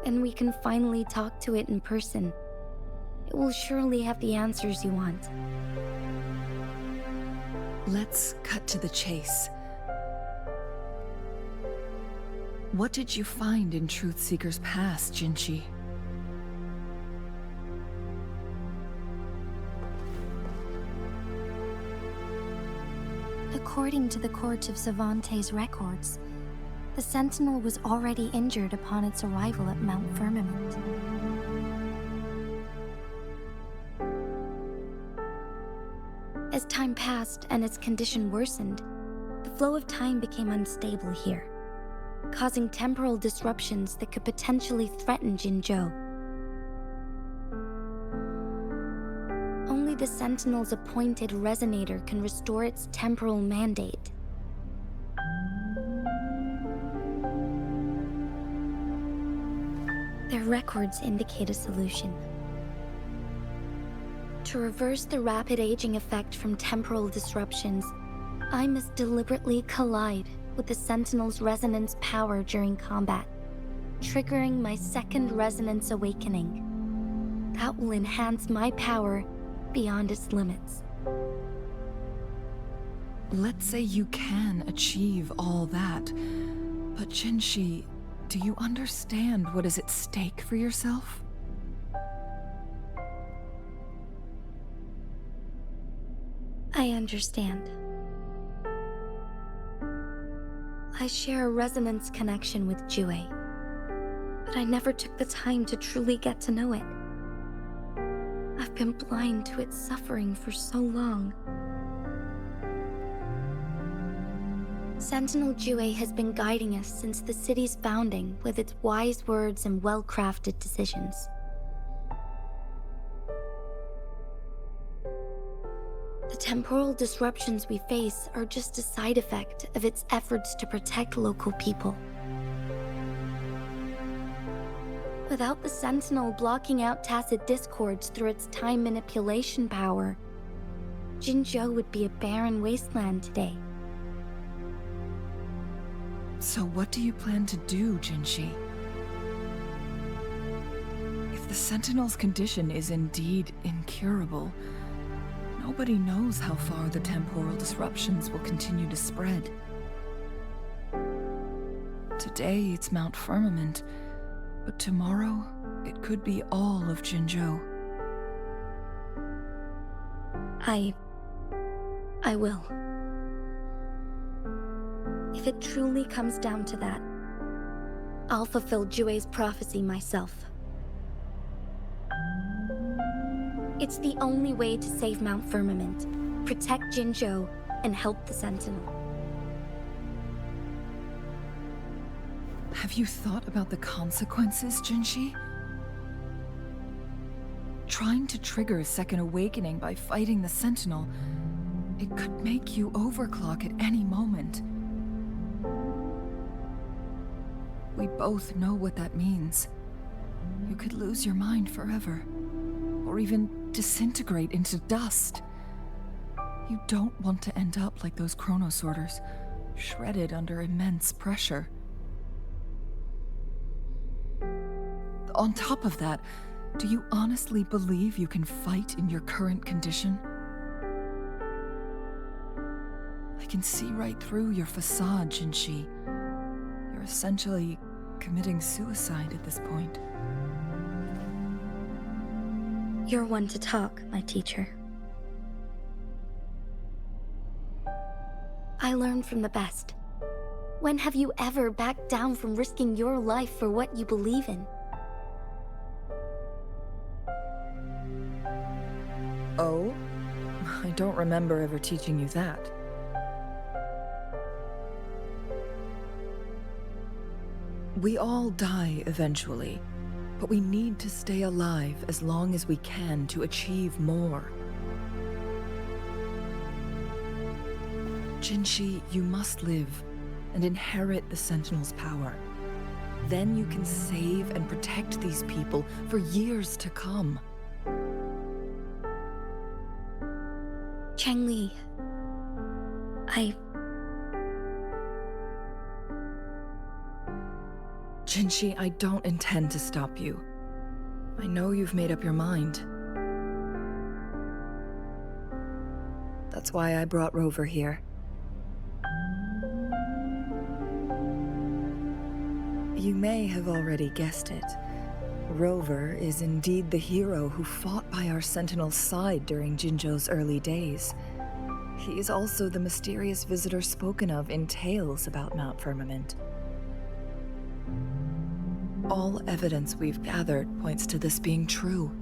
And we can finally talk to it in person. It will surely have the answers you want. Let's cut to the chase. What did you find in Truthseeker's past, Jinshi? According to the Court of Savante's records, the Sentinel was already injured upon its arrival at Mount Firmament. As time passed and its condition worsened, the flow of time became unstable here, causing temporal disruptions that could potentially threaten Jinzhou. Only the Sentinel's appointed resonator can restore its temporal mandate. Their records indicate a solution. To reverse the rapid aging effect from temporal disruptions, I must deliberately collide with the Sentinel's resonance power during combat, triggering my second resonance awakening. That will enhance my power beyond its limits. Let's say you can achieve all that, but Jinshi, do you understand what is at stake for yourself? I understand. I share a resonance connection with WuWa, but I never took the time to truly get to know it. I've been blind to its suffering for so long. Sentinel Jue has been guiding us since the city's founding with its wise words and well-crafted decisions. The temporal disruptions we face are just a side effect of its efforts to protect local people. Without the Sentinel blocking out tacit discords through its time manipulation power, Jinzhou would be a barren wasteland today. So what do you plan to do, Jinshi? If the Sentinel's condition is indeed incurable, nobody knows how far the temporal disruptions will continue to spread. Today it's Mount Firmament, but tomorrow it could be all of Jinzhou. I will. If it truly comes down to that, I'll fulfill Jue's prophecy myself. It's the only way to save Mount Firmament, protect Jinzhou, and help the Sentinel. Have you thought about the consequences, Jinshi? Trying to trigger a second awakening by fighting the Sentinel, it could make you overclock at any moment. We both know what that means. You could lose your mind forever, or even disintegrate into dust. You don't want to end up like those chronosorters, shredded under immense pressure. On top of that, do you honestly believe you can fight in your current condition? I can see right through your facade, Jinshi. You're essentially committing suicide at this point. You're one to talk, my teacher. I learn from the best. When have you ever backed down from risking your life for what you believe in? Oh? I don't remember ever teaching you that. We all die eventually, but we need to stay alive as long as we can to achieve more. Jinshi, you must live and inherit the Sentinel's power. Then you can save and protect these people for years to come. Changli, Jinshi, I don't intend to stop you. I know you've made up your mind. That's why I brought Rover here. You may have already guessed it. Rover is indeed the hero who fought by our Sentinel's side during Jinzhou's early days. He is also the mysterious visitor spoken of in tales about Mount Firmament. All evidence we've gathered points to this being true.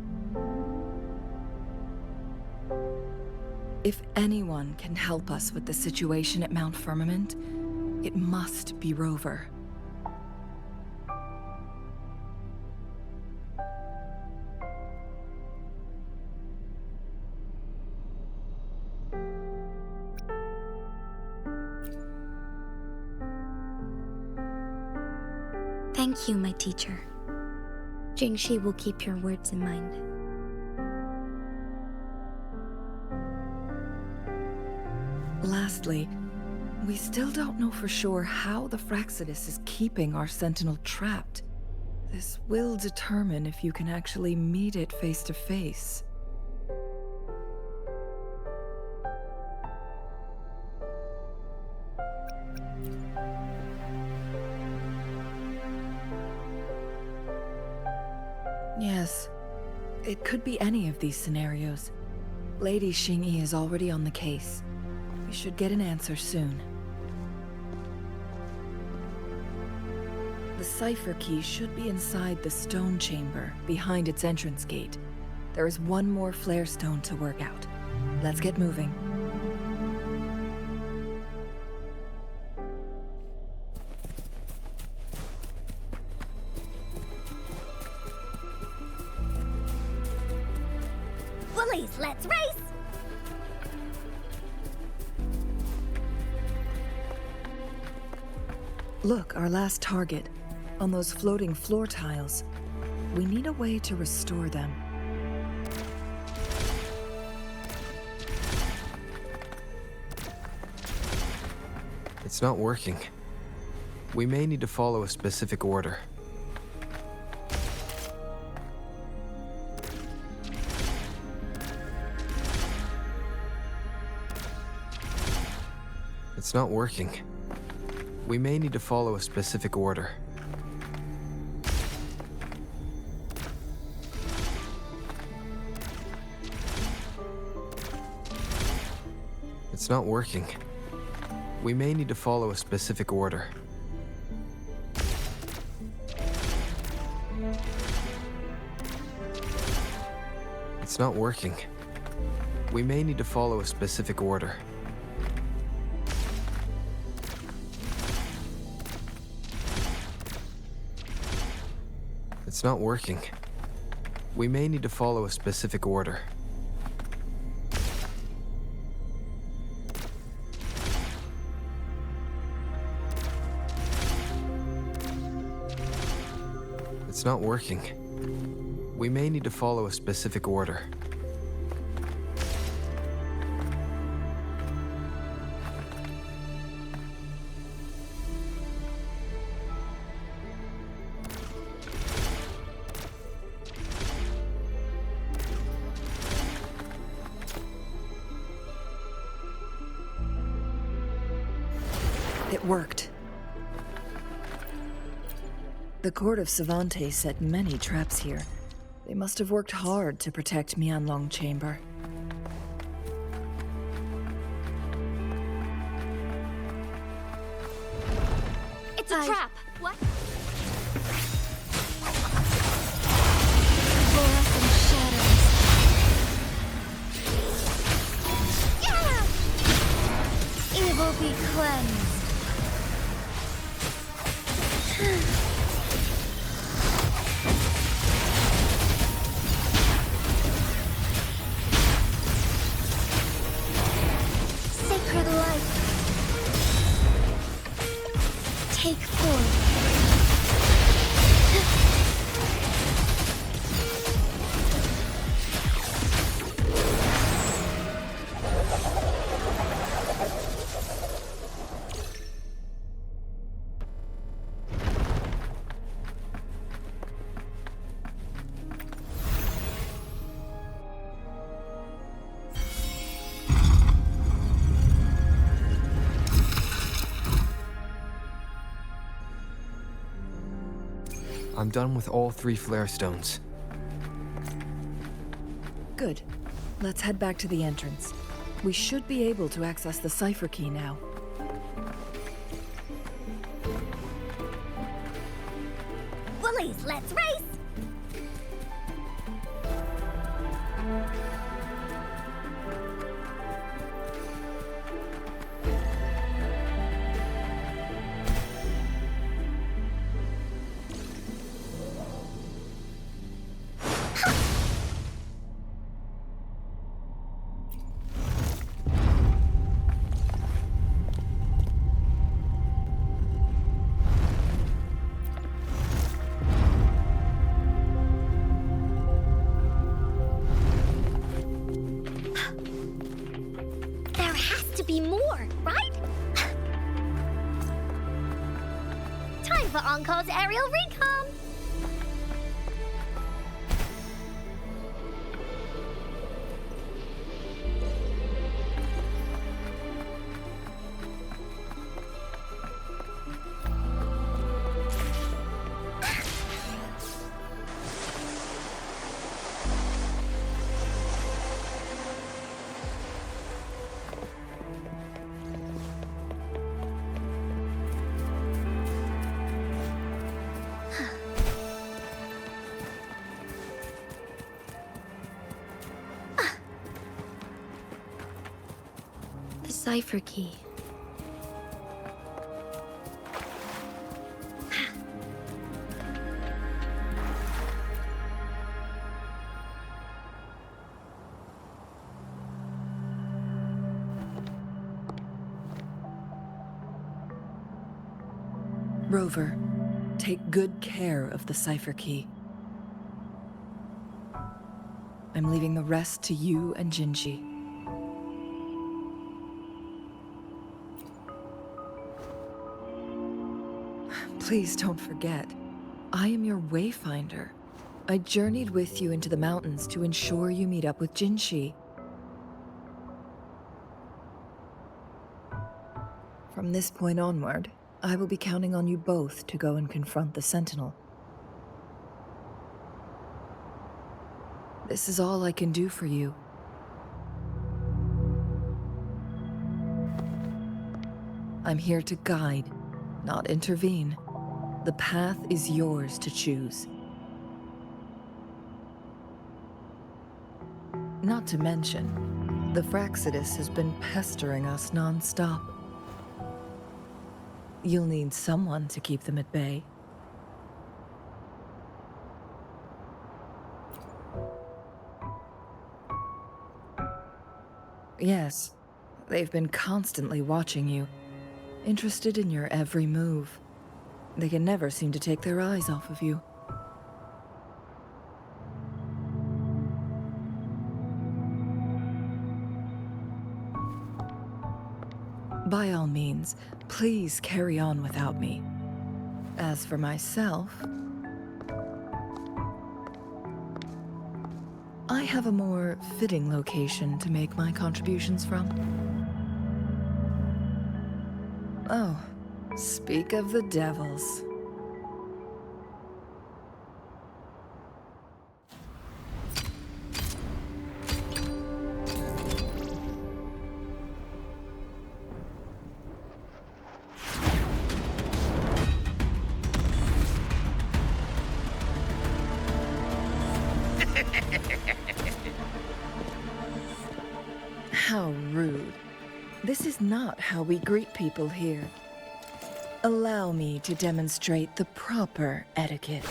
If anyone can help us with the situation at Mount Firmament, it must be Rover. Thank you, my teacher. Jinshi will keep your words in mind. Lastly, we still don't know for sure how the Fraxidus is keeping our Sentinel trapped. This will determine if you can actually meet it face to face. Yes, it could be any of these scenarios. Lady Xingyi is already on the case. We should get an answer soon. The cipher key should be inside the stone chamber, behind its entrance gate. There is one more flare stone to work out. Let's get moving. Bullies, let's race! Look, our last target. On those floating floor tiles. We need a way to restore them. It's not working. We may need to follow a specific order. It's not working. We may need to follow a specific order. It's not working. We may need to follow a specific order. It's not working. We may need to follow a specific order. It's not working. We may need to follow a specific order. It's not working. We may need to follow a specific order. It worked. The court of Savante set many traps here. They must have worked hard to protect Mianlong Chamber. It's a trap! What? Fluorescent shadows. Yeah! Evil be cleansed. Sacred light. Take form. I'm done with all 3 flare stones. Good. Let's head back to the entrance. We should be able to access the cipher key now. Bullies, let's race! Be more, right? Time for Encall's aerial recon! Cipher key. Rover, take good care of the cipher key. I'm leaving the rest to you and Jinshi. Please don't forget, I am your wayfinder. I journeyed with you into the mountains to ensure you meet up with Jinshi. From this point onward, I will be counting on you both to go and confront the Sentinel. This is all I can do for you. I'm here to guide, not intervene. The path is yours to choose. Not to mention, the Fraxidus has been pestering us non-stop. You'll need someone to keep them at bay. Yes, they've been constantly watching you, interested in your every move. They can never seem to take their eyes off of you. By all means, please carry on without me. As for myself, I have a more fitting location to make my contributions from. Oh, speak of the devils. How rude. This is not how we greet people here. Allow me to demonstrate the proper etiquette.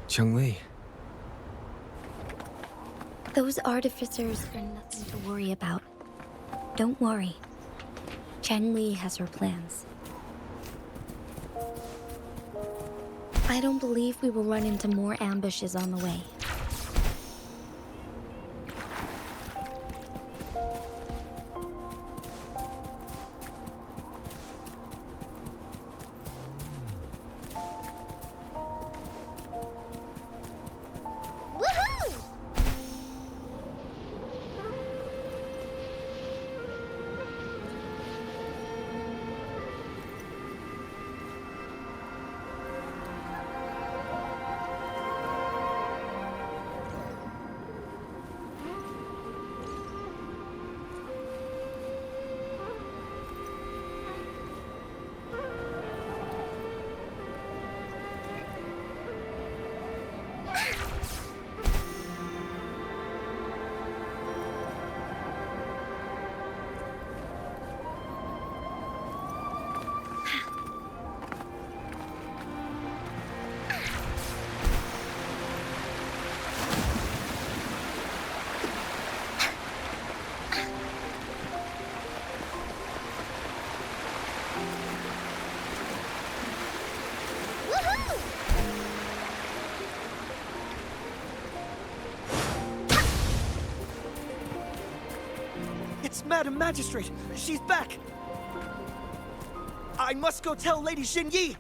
Changli. Those artificers are nothing to worry about. Don't worry. Changli has her plans. I don't believe we will run into more ambushes on the way. It's Madam Magistrate! She's back! I must go tell Lady Xinyi!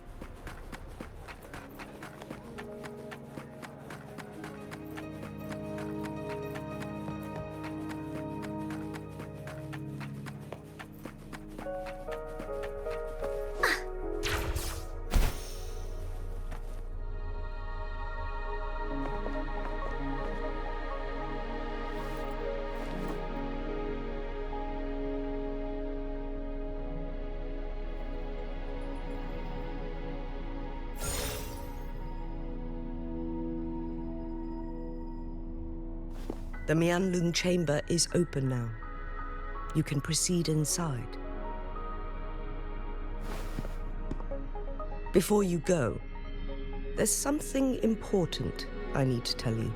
The Mianlung chamber is open now. You can proceed inside. Before you go, there's something important I need to tell you.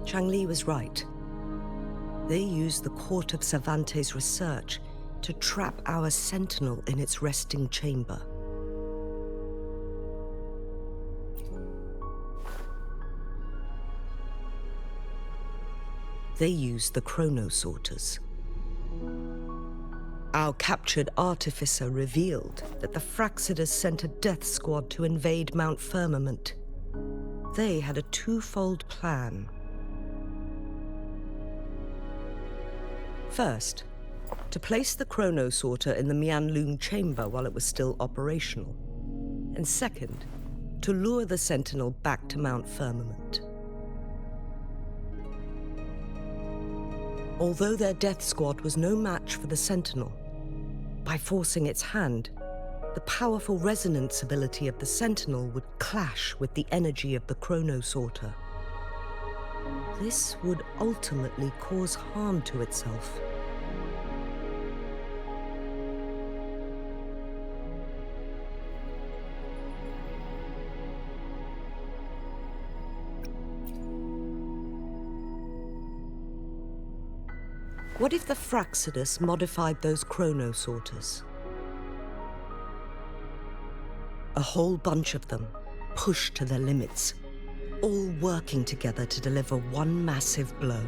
Changli was right. They used the Court of Cervantes' research to trap our Sentinel in its resting chamber. They used the chronosorters. Our captured artificer revealed that the Fraxidus sent a death squad to invade Mount Firmament. They had a twofold plan. First, to place the chronosorter in the Mianlung chamber while it was still operational. And second, to lure the Sentinel back to Mount Firmament. Although their death squad was no match for the Sentinel, by forcing its hand, the powerful resonance ability of the Sentinel would clash with the energy of the chronosorter. This would ultimately cause harm to itself. What if the Fraxidus modified those chronosorters? A whole bunch of them, pushed to their limits, all working together to deliver one massive blow.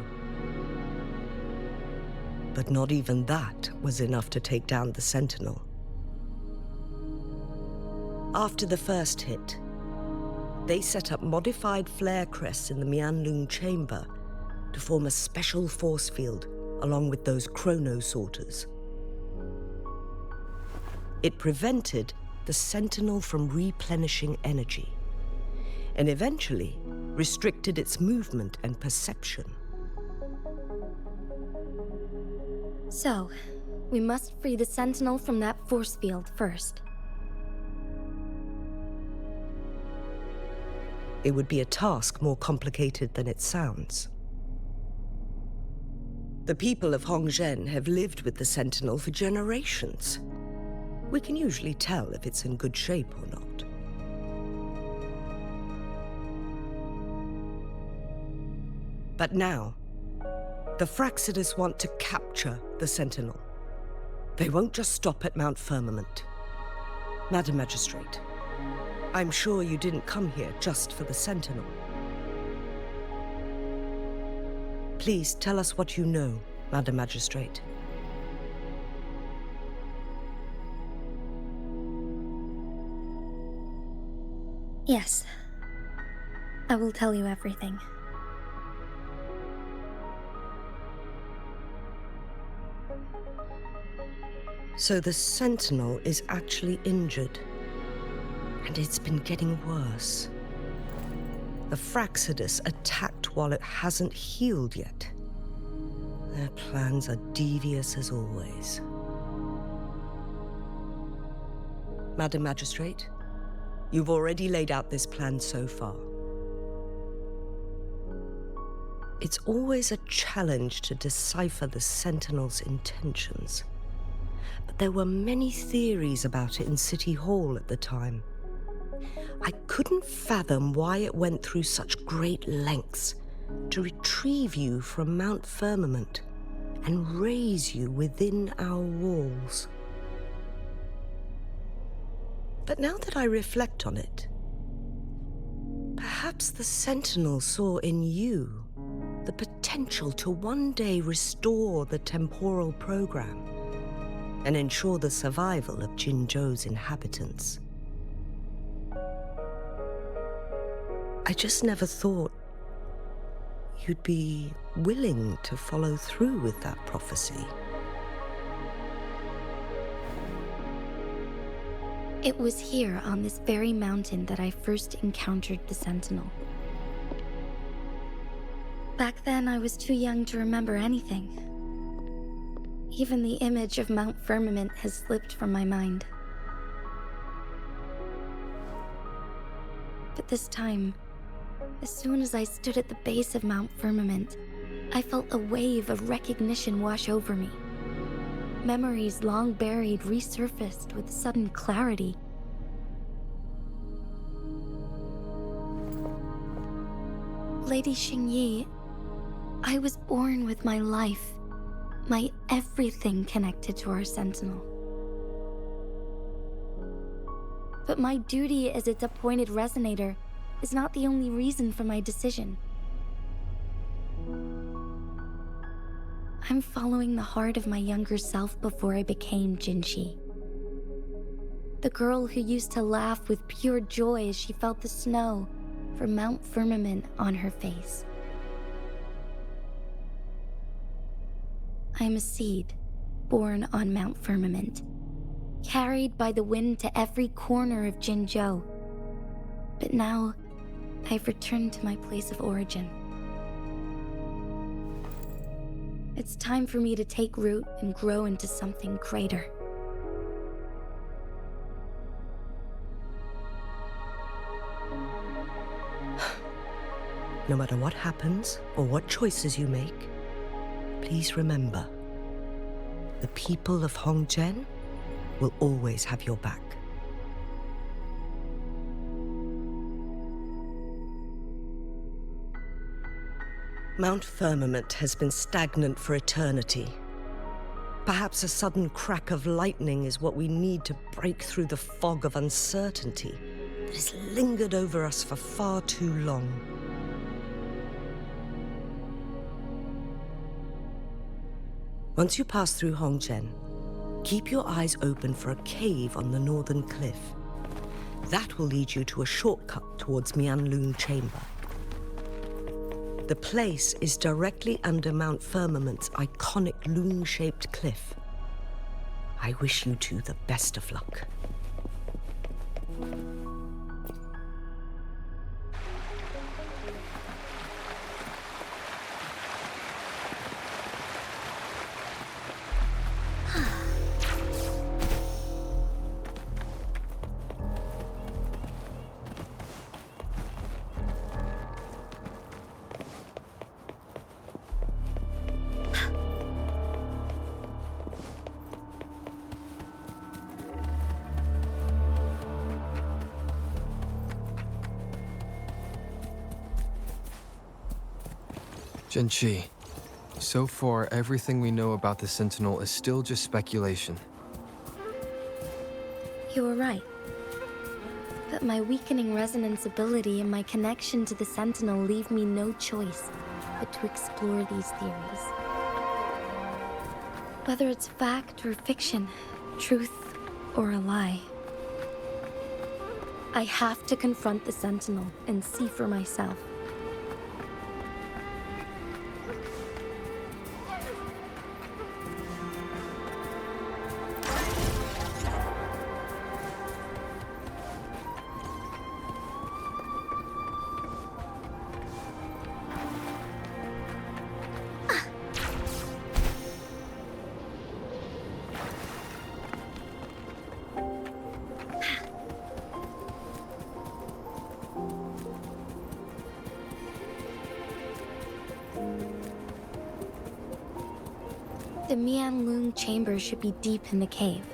But not even that was enough to take down the Sentinel. After the first hit, they set up modified flare crests in the Mianlung chamber to form a special force field along with those chronosorters. It prevented the Sentinel from replenishing energy, and eventually restricted its movement and perception. So, we must free the Sentinel from that force field first. It would be a task more complicated than it sounds. The people of Hongzhen have lived with the Sentinel for generations. We can usually tell if it's in good shape or not. But now, the Fraxidus want to capture the Sentinel. They won't just stop at Mount Firmament. Madam Magistrate, I'm sure you didn't come here just for the Sentinel. Please tell us what you know, Madam Magistrate. Yes. I will tell you everything. So the Sentinel is actually injured. And it's been getting worse. The Fraxidus attacked while it hasn't healed yet. Their plans are devious as always. Madam Magistrate, you've already laid out this plan so far. It's always a challenge to decipher the Sentinel's intentions. But there were many theories about it in City Hall at the time. I couldn't fathom why it went through such great lengths to retrieve you from Mount Firmament and raise you within our walls. But now that I reflect on it, perhaps the Sentinel saw in you the potential to one day restore the temporal program and ensure the survival of Jinzhou's inhabitants. I just never thought you'd be willing to follow through with that prophecy. It was here on this very mountain that I first encountered the Sentinel. Back then, I was too young to remember anything. Even the image of Mount Firmament has slipped from my mind. But this time, as soon as I stood at the base of Mount Firmament, I felt a wave of recognition wash over me. Memories long buried resurfaced with sudden clarity. Lady Xingyi, I was born with my life, my everything connected to our Sentinel. But my duty as its appointed resonator is not the only reason for my decision. I'm following the heart of my younger self before I became Jinshi. The girl who used to laugh with pure joy as she felt the snow from Mount Firmament on her face. I am a seed born on Mount Firmament, carried by the wind to every corner of Jinzhou. But now, I've returned to my place of origin. It's time for me to take root and grow into something greater. No matter what happens or what choices you make, please remember, the people of Hongzhen will always have your back. Mount Firmament has been stagnant for eternity. Perhaps a sudden crack of lightning is what we need to break through the fog of uncertainty that has lingered over us for far too long. Once you pass through Hongzhen, keep your eyes open for a cave on the northern cliff. That will lead you to a shortcut towards Mianlun Chamber. The place is directly under Mount Firmament's iconic loon-shaped cliff. I wish you two the best of luck. Jinshi, so far everything we know about the Sentinel is still just speculation. You were right. But my weakening resonance ability and my connection to the Sentinel leave me no choice but to explore these theories. Whether it's fact or fiction, truth or a lie, I have to confront the Sentinel and see for myself. The Mianlun chamber should be deep in the cave.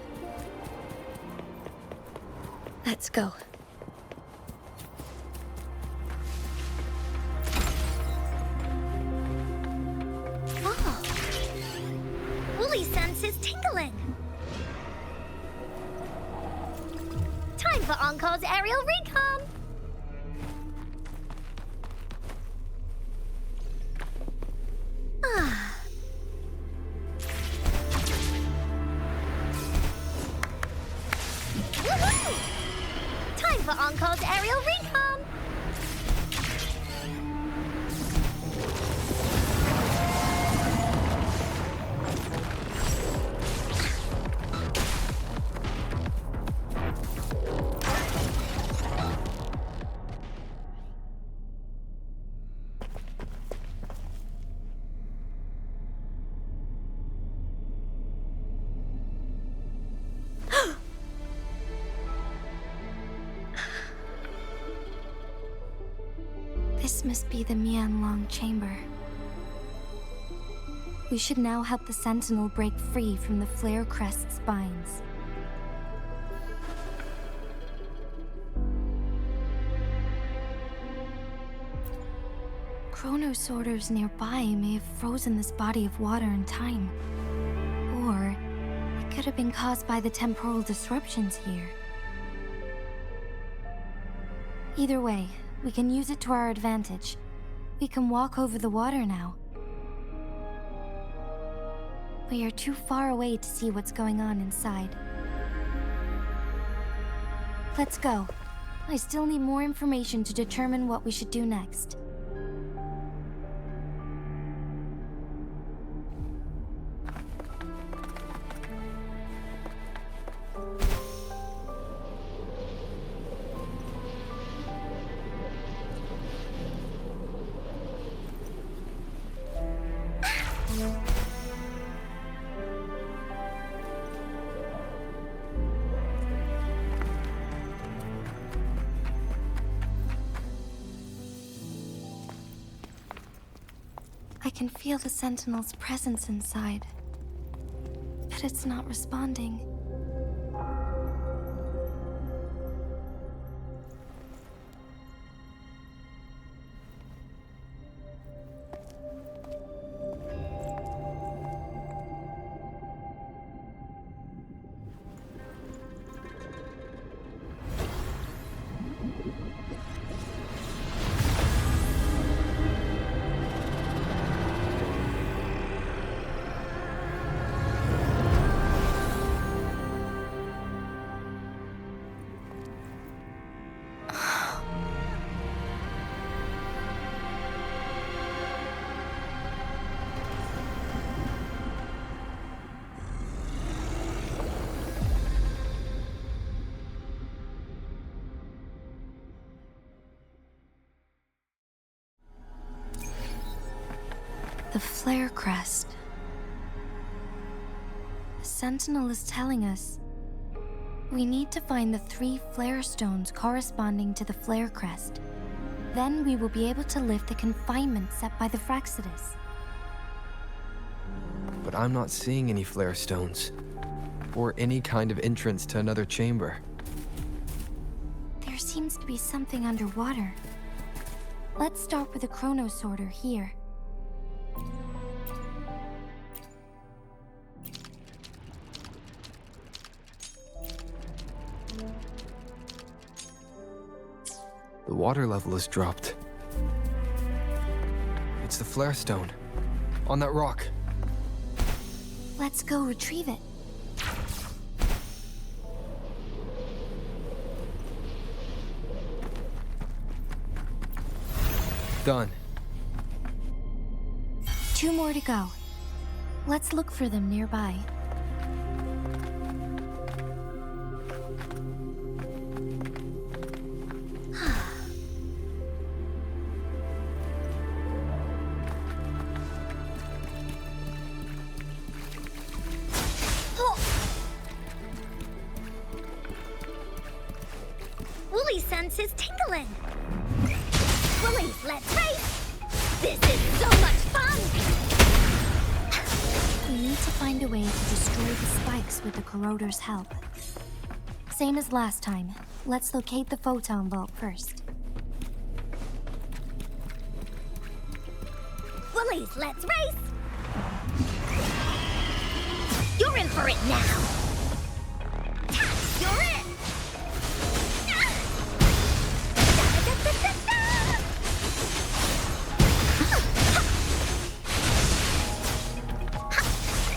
Let's go. Oh! Woolly sense is tingling. Time for Encore's aerial recon. For Encore's aerial recon! This must be the Mianlong chamber. We should now help the Sentinel break free from the Flare Crest's binds. Chronosorters nearby may have frozen this body of water in time. Or it could have been caused by the temporal disruptions here. Either way, we can use it to our advantage. We can walk over the water now. We are too far away to see what's going on inside. Let's go. I still need more information to determine what we should do next. I can feel the Sentinel's presence inside, but it's not responding. The Flare Crest. The Sentinel is telling us we need to find the 3 flare stones corresponding to the Flare Crest. Then we will be able to lift the confinement set by the Fraxidus. But I'm not seeing any flare stones, or any kind of entrance to another chamber. There seems to be something underwater. Let's start with a chronosorter here. The water level has dropped. It's the flare stone, on that rock. Let's go retrieve it. Done. 2 more to go. Let's look for them nearby. Wooly's sense is tingling. Wooly, let's race! This is so much fun! We need to find a way to destroy the spikes with the corroder's help. Same as last time. Let's locate the photon vault first. Woolies, let's race! You're in for it now! You're in!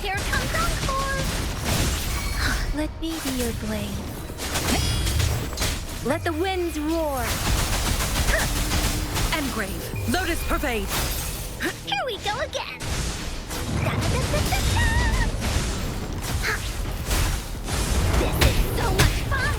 Here comes Encore! Let me be your blade. Let the winds roar! Engrave, Lotus Pervade. Here we go again! This is so much fun!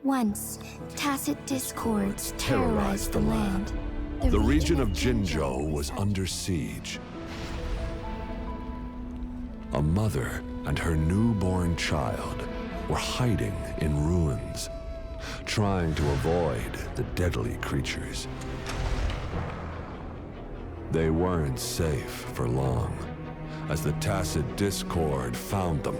Once, tacit discords terrorized the land. The region of Jinzhou was under siege. A mother and her newborn child were hiding in ruins, trying to avoid the deadly creatures. They weren't safe for long, as the tacit discord found them.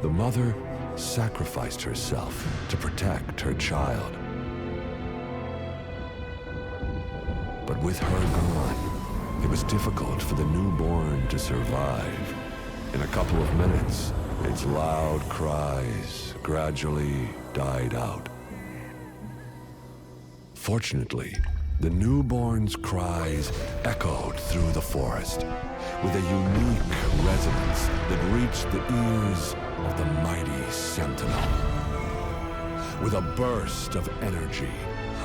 The mother sacrificed herself to protect her child. But with her gone, it was difficult for the newborn to survive. In a couple of minutes, its loud cries gradually died out. Fortunately, the newborn's cries echoed through the forest with a unique resonance that reached the ears of the mighty Sentinel. With a burst of energy,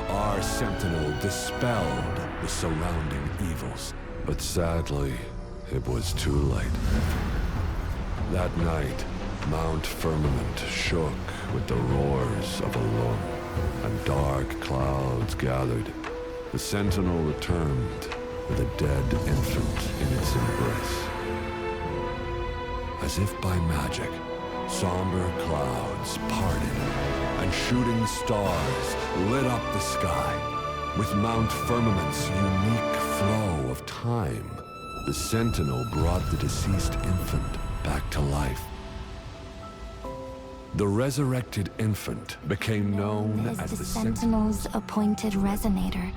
our Sentinel dispelled the surrounding evils. But sadly, it was too late. That night, Mount Firmament shook with the roars of a lung, and dark clouds gathered. The Sentinel returned with a dead infant in its embrace. As if by magic, somber clouds parted, and shooting stars lit up the sky. With Mount Firmament's unique flow of time, the Sentinel brought the deceased infant back to life. The resurrected infant became known as the Sentinel's appointed resonator,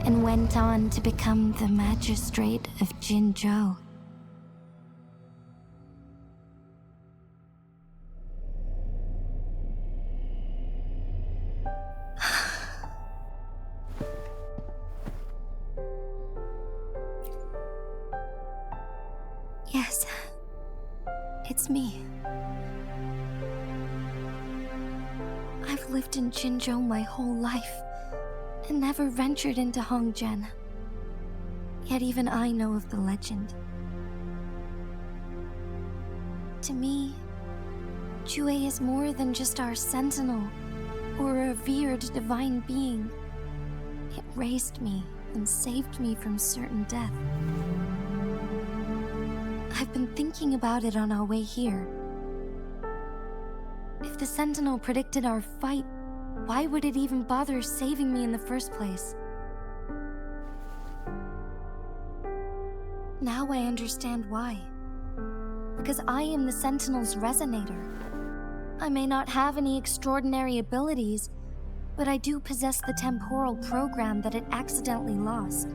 and went on to become the Magistrate of Jinzhou. Yes, it's me. I've lived in Jinzhou my whole life, and never ventured into Hongzhen. Yet even I know of the legend. To me, WuWa is more than just our sentinel, or a revered divine being. It raised me and saved me from certain death. I've been thinking about it on our way here. If the Sentinel predicted our fight, why would it even bother saving me in the first place? Now I understand why. Because I am the Sentinel's resonator. I may not have any extraordinary abilities, but I do possess the temporal program that it accidentally lost.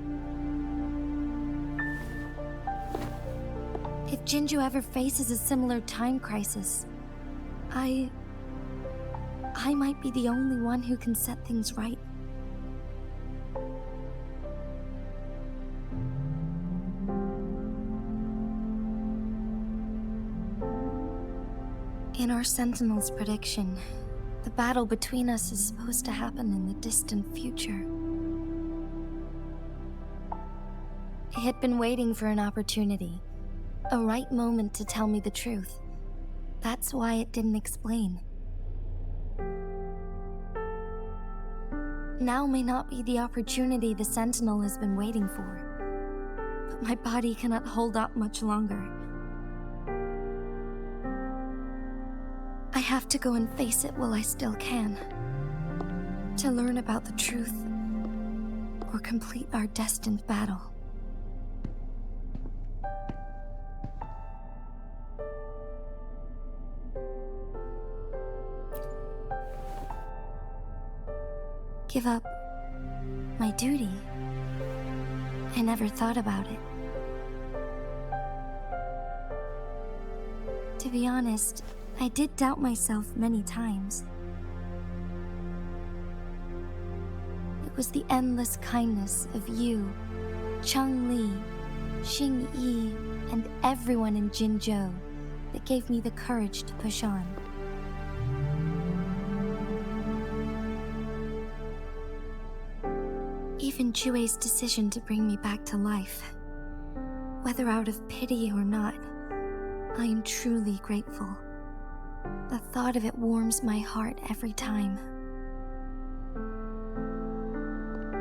If Jinzhou ever faces a similar time crisis, I might be the only one who can set things right. In our Sentinel's prediction, the battle between us is supposed to happen in the distant future. It had been waiting for an opportunity, a right moment to tell me the truth. That's why it didn't explain. Now may not be the opportunity the Sentinel has been waiting for, but my body cannot hold up much longer. I have to go and face it while I still can, to learn about the truth, or complete our destined battle. Give up my duty? I never thought about it. To be honest, I did doubt myself many times. It was the endless kindness of you, Changli, Xingyi, and everyone in Jinzhou that gave me the courage to push on. Even WuWa's decision to bring me back to life, whether out of pity or not, I am truly grateful. The thought of it warms my heart every time.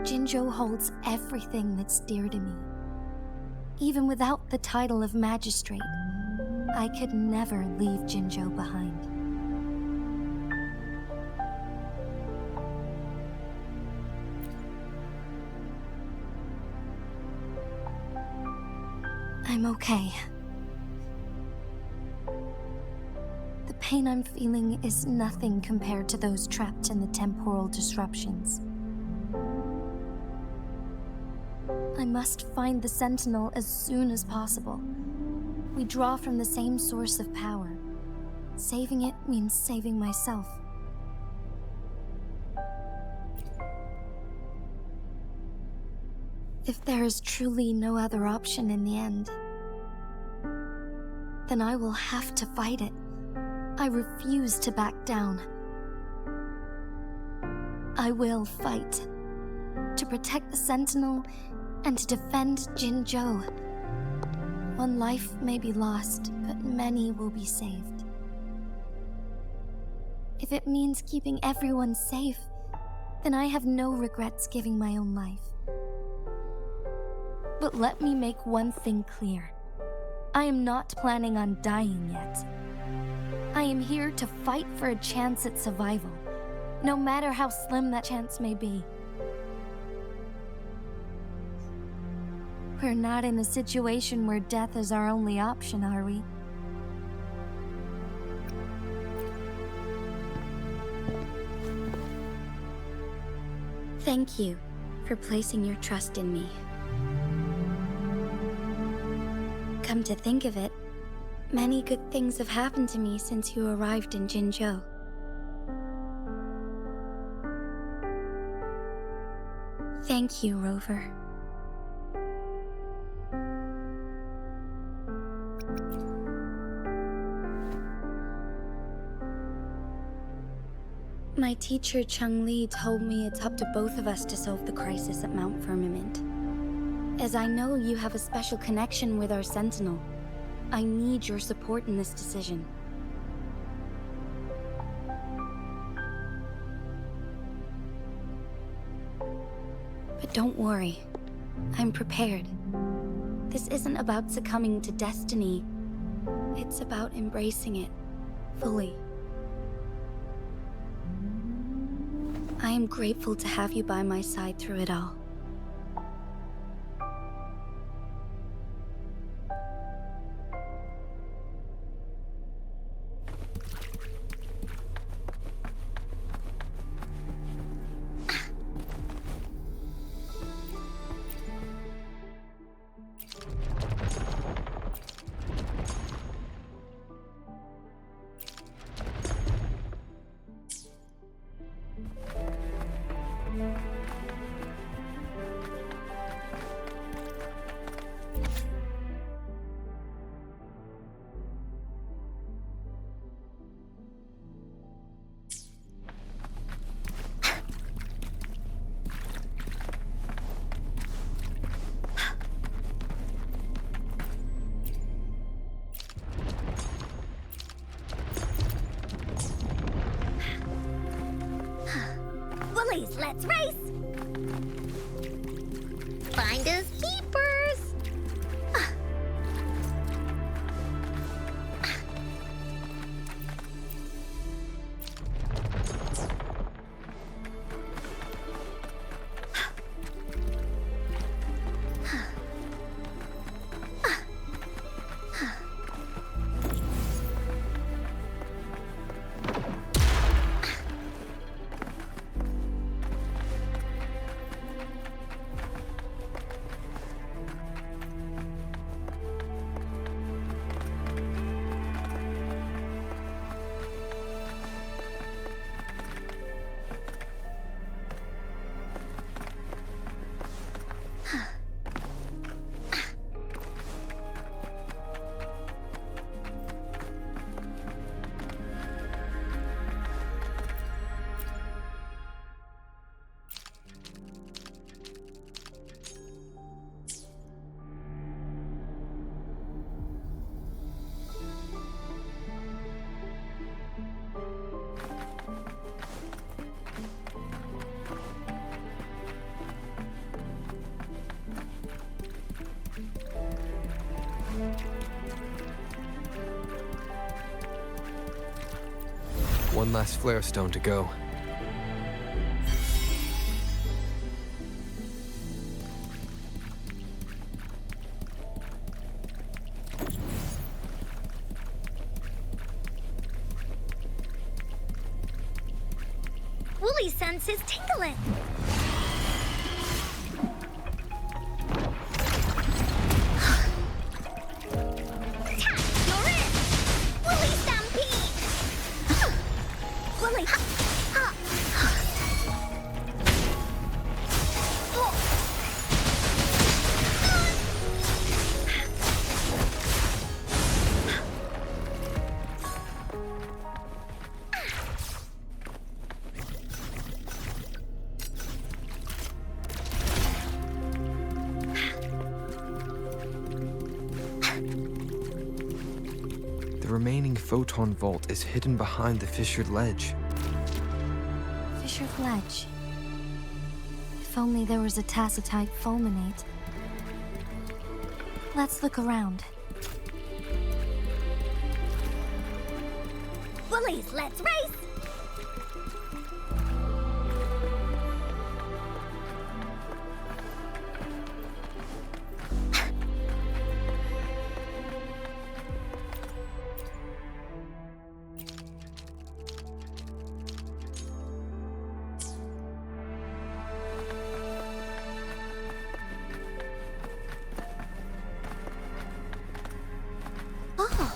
Jinzhou holds everything that's dear to me. Even without the title of Magistrate, I could never leave Jinzhou behind. I'm okay. The pain I'm feeling is nothing compared to those trapped in the temporal disruptions. I must find the Sentinel as soon as possible. We draw from the same source of power. Saving it means saving myself. If there is truly no other option in the end, then I will have to fight it. I refuse to back down. I will fight. To protect the Sentinel and to defend Jinzhou. One life may be lost, but many will be saved. If it means keeping everyone safe, then I have no regrets giving my own life. But let me make one thing clear. I am not planning on dying yet. I am here to fight for a chance at survival, no matter how slim that chance may be. We're not in a situation where death is our only option, are we? Thank you for placing your trust in me. Come to think of it, many good things have happened to me since you arrived in Jinzhou. Thank you, Rover. My teacher Changli told me it's up to both of us to solve the crisis at Mount Firmament. As I know you have a special connection with our Sentinel, I need your support in this decision. But don't worry, I'm prepared. This isn't about succumbing to destiny, it's about embracing it fully. I am grateful to have you by my side through it all. Let's race! Finders keepers! One last flare stone to go. Wooly senses tingling. You're in! Wooly stampede! Wooly! The remaining photon vault is hidden behind the fissured ledge. Fissured ledge. If only there was a tacitite fulminate. Let's look around. Woolies, let's race! Oh.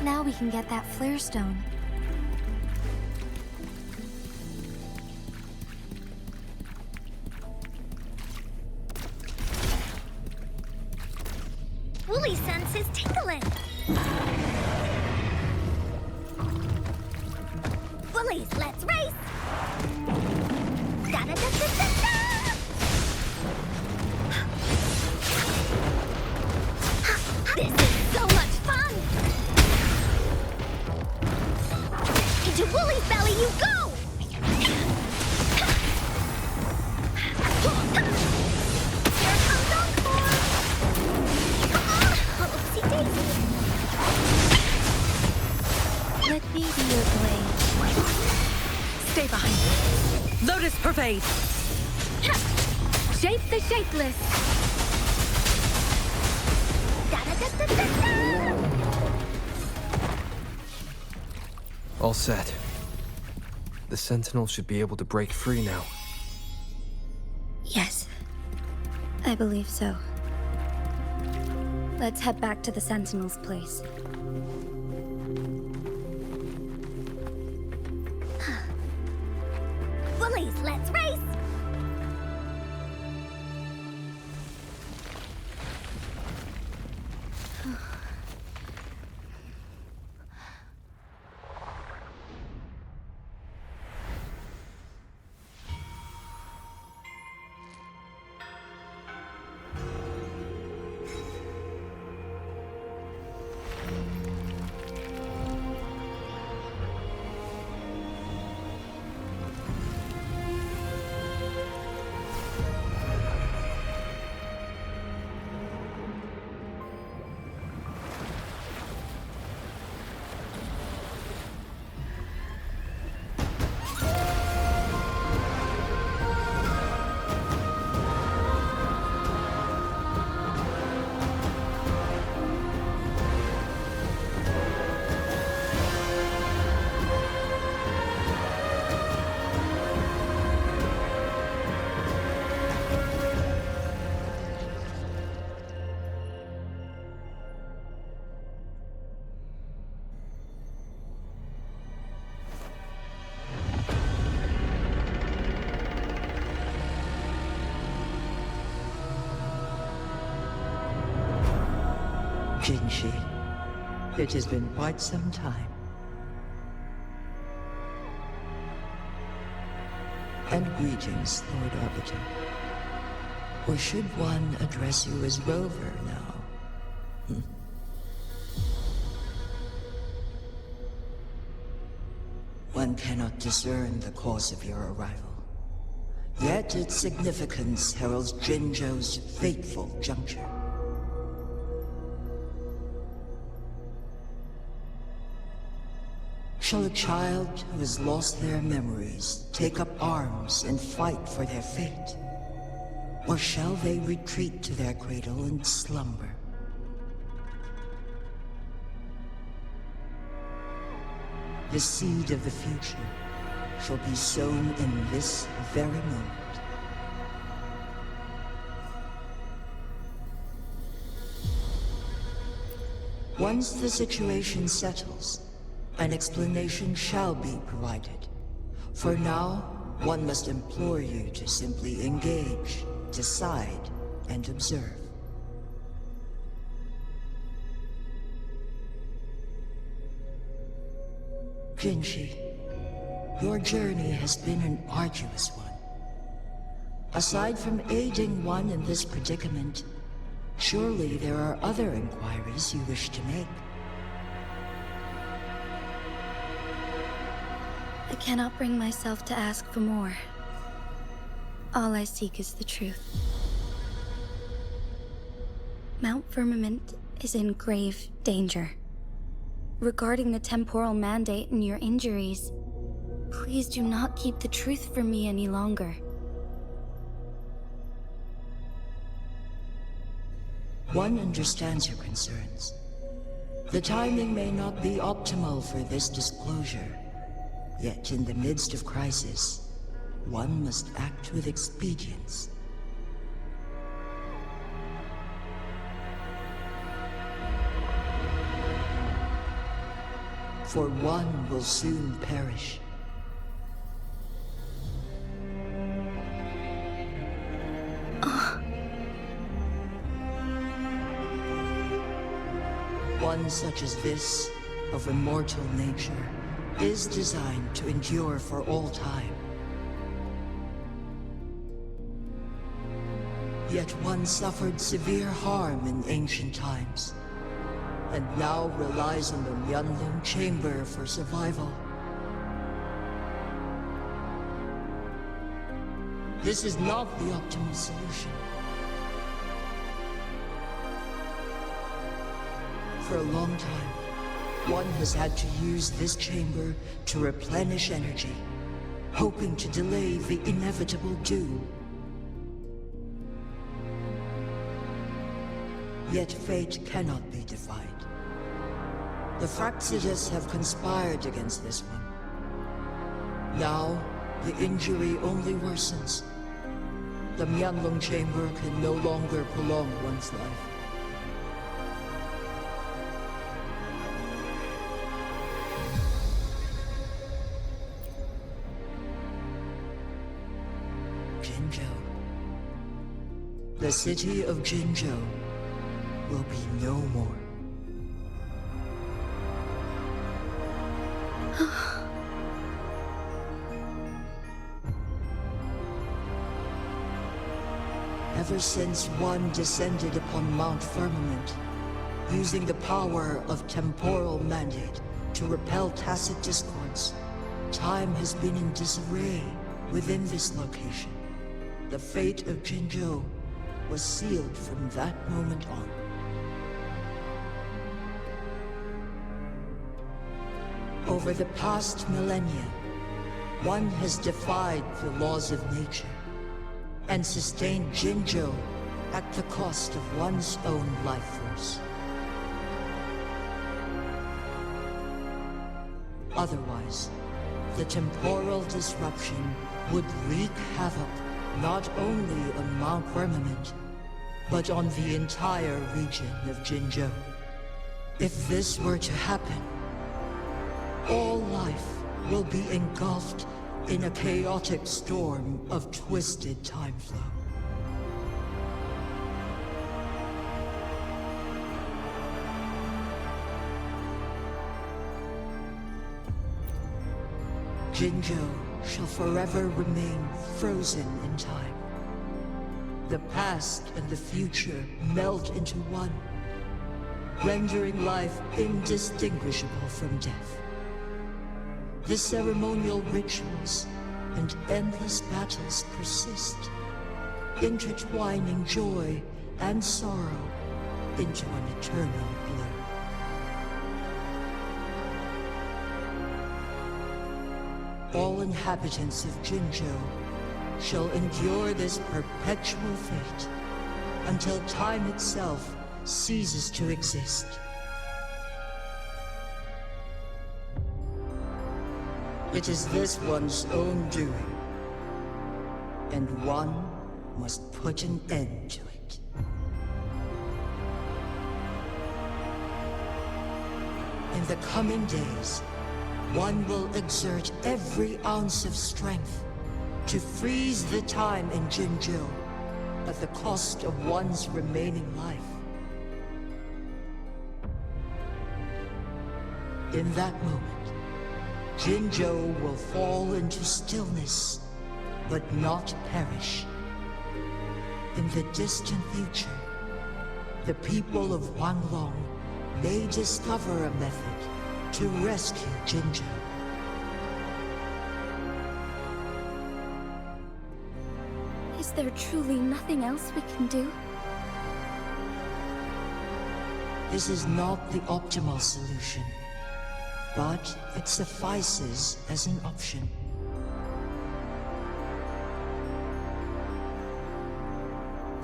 Now we can get that flare stone. Woolly senses tingling. Woolies, let's race! Da-da-da-da-da-da! This is so much fun! Into Woolly's belly you go! Here comes Encore! Oopsie daisy! Let me be your blade. Stay behind. Lotus pervade. Shape the shapeless. Da-da-da-da-da-da! All set. The Sentinel should be able to break free now. Yes, I believe so. Let's head back to the Sentinel's place. Woolies, let's race! Jinshi, it has been quite some time. And greetings, Lord Arbiter. Or should one address you as Rover now? One cannot discern the cause of your arrival. Yet its significance heralds Jinzhou's fateful juncture. Shall a child who has lost their memories take up arms and fight for their fate? Or shall they retreat to their cradle and slumber? The seed of the future shall be sown in this very moment. Once the situation settles, an explanation shall be provided. For now, one must implore you to simply engage, decide, and observe. Jinshi, your journey has been an arduous one. Aside from aiding one in this predicament, surely there are other inquiries you wish to make. I cannot bring myself to ask for more. All I seek is the truth. Mount Firmament is in grave danger. Regarding the temporal mandate and your injuries, please do not keep the truth from me any longer. One understands your concerns. The timing may not be optimal for this disclosure. Yet in the midst of crisis, one must act with expedience. For one will soon perish. One such as this, of immortal nature, is designed to endure for all time. Yet one suffered severe harm in ancient times, and now relies on the Yanlong Chamber for survival. This is not the optimal solution. For a long time, one has had to use this chamber to replenish energy, hoping to delay the inevitable doom. Yet fate cannot be defied. The Fraxidas have conspired against this one. Now, the injury only worsens. The Mianlong Chamber can no longer prolong one's life. Jinzhou. The city of Jinzhou will be no more. Ever since one descended upon Mount Firmament, using the power of temporal mandate to repel tacit discords, time has been in disarray within this location. The fate of Jinzhou was sealed from that moment on. Over the past millennia, one has defied the laws of nature and sustained Jinzhou at the cost of one's own life force. Otherwise, the temporal disruption would wreak havoc not only on Mount Firmament, but on the entire region of Jinzhou. If this were to happen, all life will be engulfed in a chaotic storm of twisted time flow. Jinzhou shall forever remain frozen in time. The past and the future melt into one, rendering life indistinguishable from death. The ceremonial rituals and endless battles persist, intertwining joy and sorrow into an eternal blur. All inhabitants of Jinzhou shall endure this perpetual fate until time itself ceases to exist. It is this one's own doing, and one must put an end to it. In the coming days, one will exert every ounce of strength to freeze the time in Jinzhou at the cost of one's remaining life. In that moment, Jinzhou will fall into stillness, but not perish. In the distant future, the people of Wanglong may discover a method to rescue Jinzhou. Is there truly nothing else we can do? This is not the optimal solution, but it suffices as an option.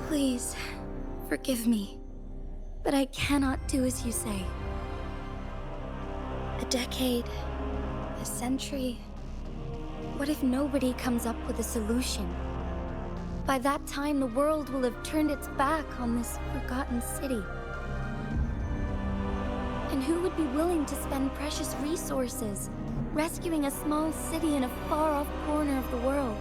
Please, forgive me, but I cannot do as you say. A decade, a century. What if nobody comes up with a solution? By that time, the world will have turned its back on this forgotten city. And who would be willing to spend precious resources rescuing a small city in a far-off corner of the world?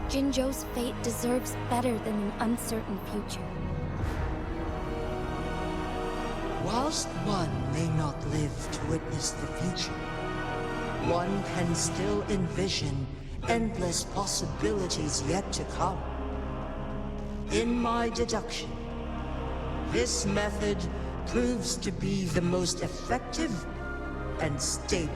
Jinzhou's fate deserves better than an uncertain future. Whilst one may not live to witness the future, one can still envision endless possibilities yet to come. In my deduction, this method proves to be the most effective and stable.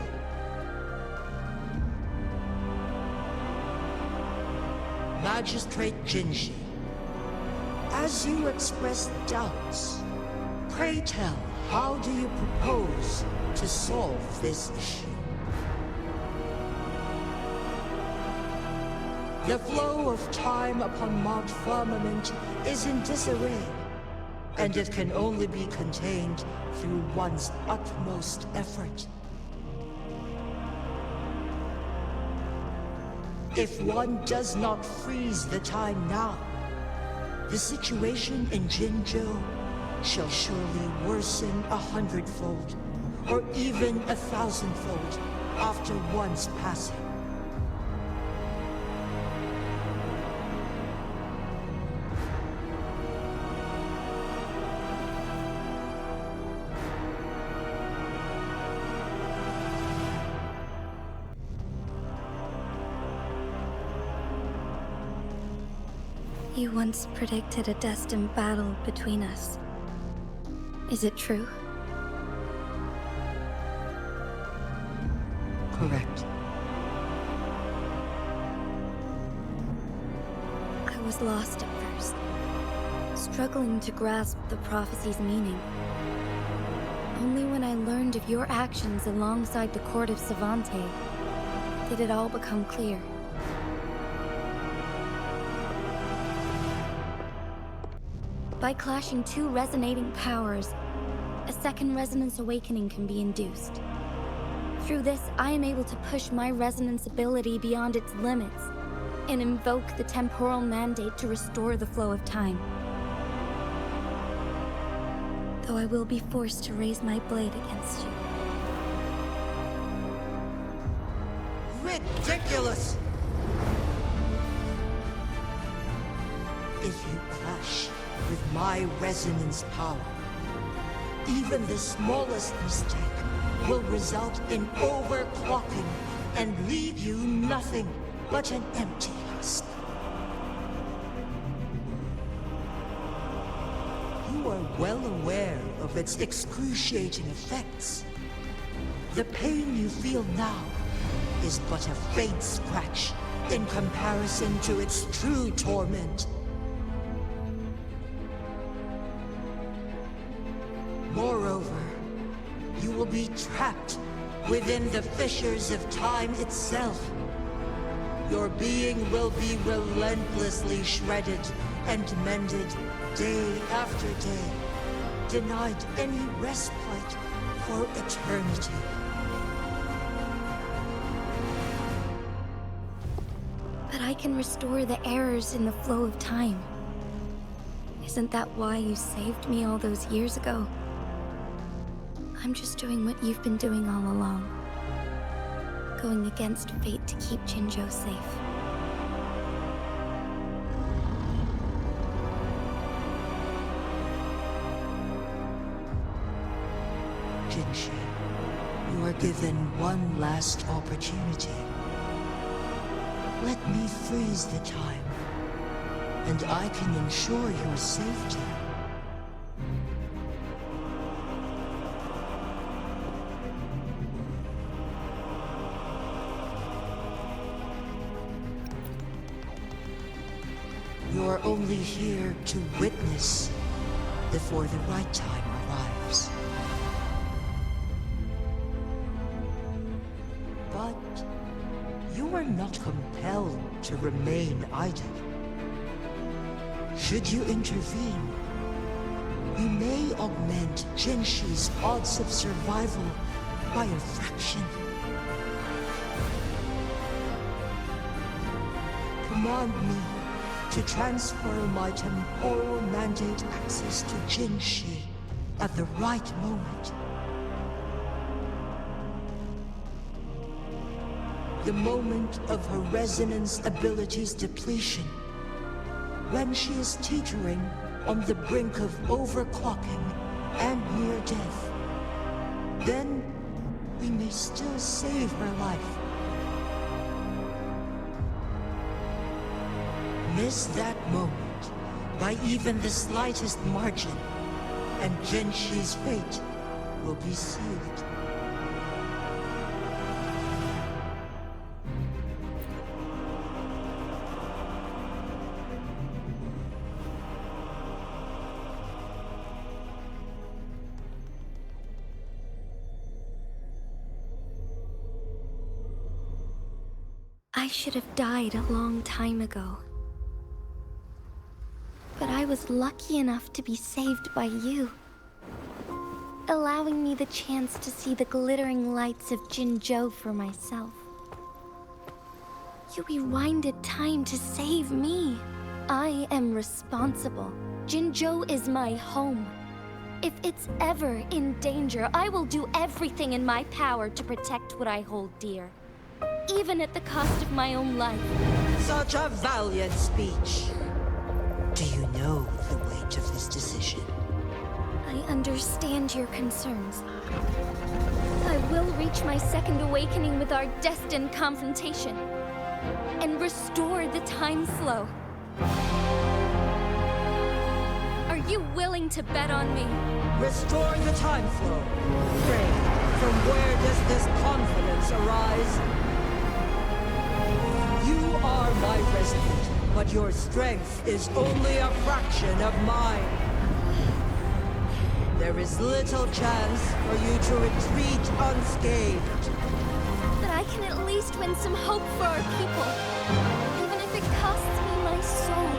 Magistrate Jinshi, as you express doubts, pray tell, how do you propose to solve this issue? The flow of time upon Mount Firmament is in disarray, and it can only be contained through one's utmost effort. If one does not freeze the time now, the situation in Jinzhou shall surely worsen 100-fold, or even 1,000-fold after one's passing. You once predicted a destined battle between us. Is it true? Correct. I was lost at first, struggling to grasp the prophecy's meaning. Only when I learned of your actions alongside the court of Savante did it all become clear. By clashing two resonating powers, a second resonance awakening can be induced. Through this, I am able to push my resonance ability beyond its limits and invoke the temporal mandate to restore the flow of time. Though I will be forced to raise my blade against you. Ridiculous! If you clash with my resonance power, even the smallest mistake will result in overclocking and leave you nothing but an empty husk. You are well aware of its excruciating effects. The pain you feel now is but a faint scratch in comparison to its true torment. Moreover, you will be trapped within the fissures of time itself. Your being will be relentlessly shredded and mended day after day, denied any respite for eternity. But I can restore the errors in the flow of time. Isn't that why you saved me all those years ago? I'm just doing what you've been doing all along. Going against fate to keep Jinzhou safe. Jinshi, you are given one last opportunity. Let me freeze the time, and I can ensure your safety. You're only here to witness before the right time arrives. But you are not compelled to remain idle. Should you intervene, you may augment Jinshi's odds of survival by a fraction. Command me to transfer my temporal mandate access to Jinshi at the right moment. The moment of her resonance ability's depletion, when she is teetering on the brink of overclocking and near death. Then we may still save her life. Miss that moment by even the slightest margin, and Jinshi's fate will be sealed. I should have died a long time ago. But I was lucky enough to be saved by you, allowing me the chance to see the glittering lights of Jinzhou for myself. You rewinded time to save me. I am responsible. Jinzhou is my home. If it's ever in danger, I will do everything in my power to protect what I hold dear, even at the cost of my own life. Such a valiant speech. Do you know the weight of this decision? I understand your concerns. I will reach my second awakening with our destined confrontation, and restore the time flow. Are you willing to bet on me? Restore the time flow. Pray, from where does this confidence arise? You are my resident, but your strength is only a fraction of mine. There is little chance for you to retreat unscathed. But I can at least win some hope for our people. Even if it costs me my soul,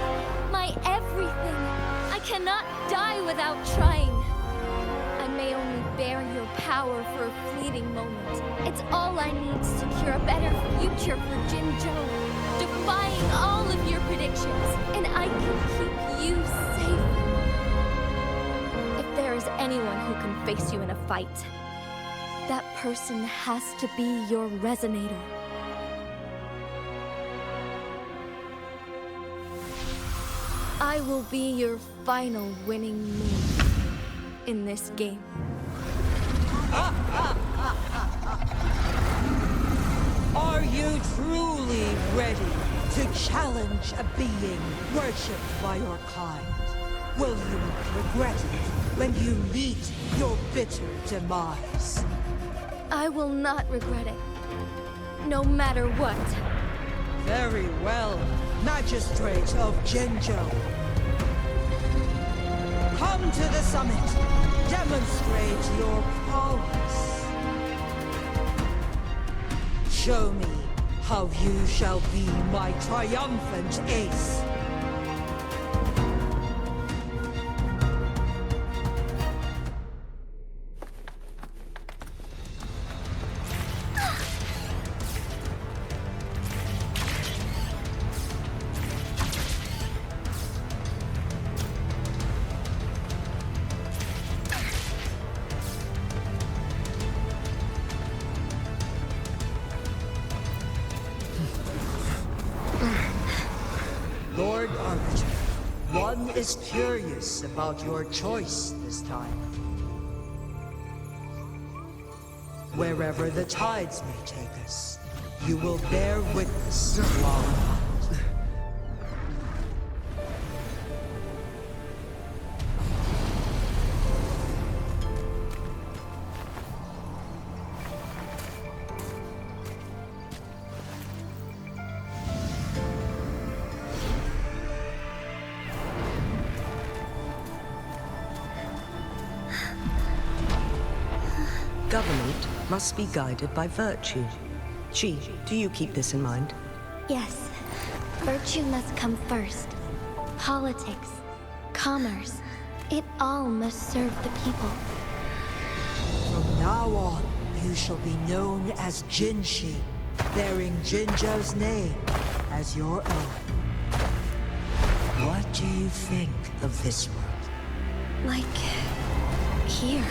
my everything. I cannot die without trying. I may only bear your power for a fleeting moment. It's all I need to secure a better future for Jinzhou, defying all of your predictions, and I can keep you safe. If there is anyone who can face you in a fight, that person has to be your resonator. I will be your final winning move in this game. Are you truly ready to challenge a being worshipped by your kind? Will you not regret it when you meet your bitter demise? I will not regret it. No matter what. Very well, Magistrate of Jinzhou. Come to the summit. Demonstrate your prowess. Show me how you shall be my triumphant ace. Lord Arbiter, one is curious about your choice this time. Wherever the tides may take us, you will bear witness to our hunt. Government must be guided by virtue. Chi, do you keep this in mind? Yes. Virtue must come first. Politics, commerce, it all must serve the people. From now on, you shall be known as Jinshi, bearing Jinzhou's name as your own. What do you think of this world? Like... here.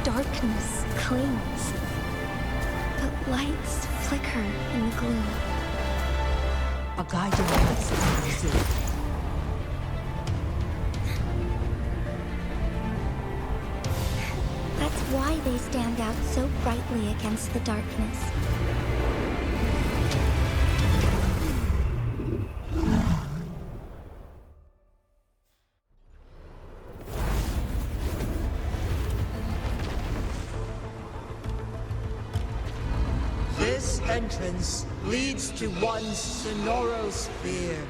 Darkness clings, but lights flicker in the gloom. A guiding light. That's why they stand out so brightly against the darkness. This entrance leads to one's sonorosphere.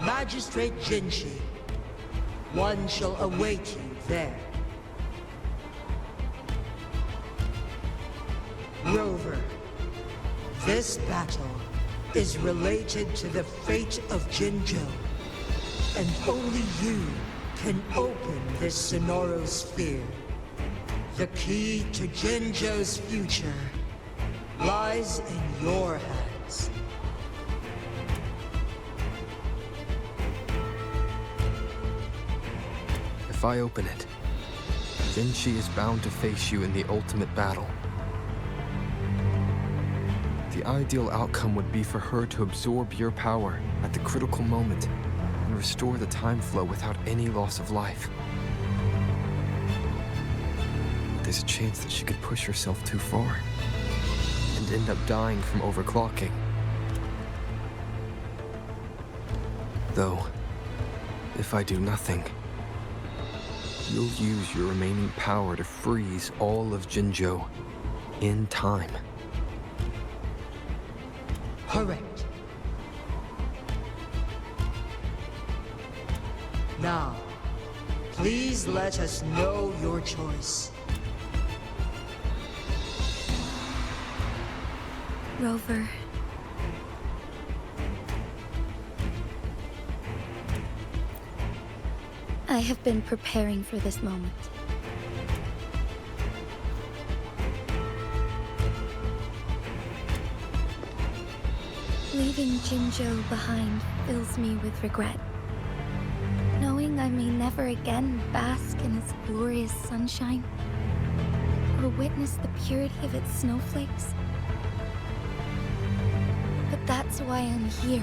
Magistrate Jinshi, one shall await you there. Rover, this battle is related to the fate of Jinzhou, and only you can open this sonorosphere. The key to Jinzhou's future lies in your hands. If I open it, Jinshi is bound to face you in the ultimate battle. The ideal outcome would be for her to absorb your power at the critical moment and restore the time flow without any loss of life. But there's a chance that she could push herself too far and end up dying from overclocking. Though, if I do nothing, you'll use your remaining power to freeze all of Jinzhou in time. Correct. Now, please let us know your choice. Rover. I have been preparing for this moment. Leaving Jinzhou behind fills me with regret. Knowing I may never again bask in its glorious sunshine, or witness the purity of its snowflakes. But that's why I'm here.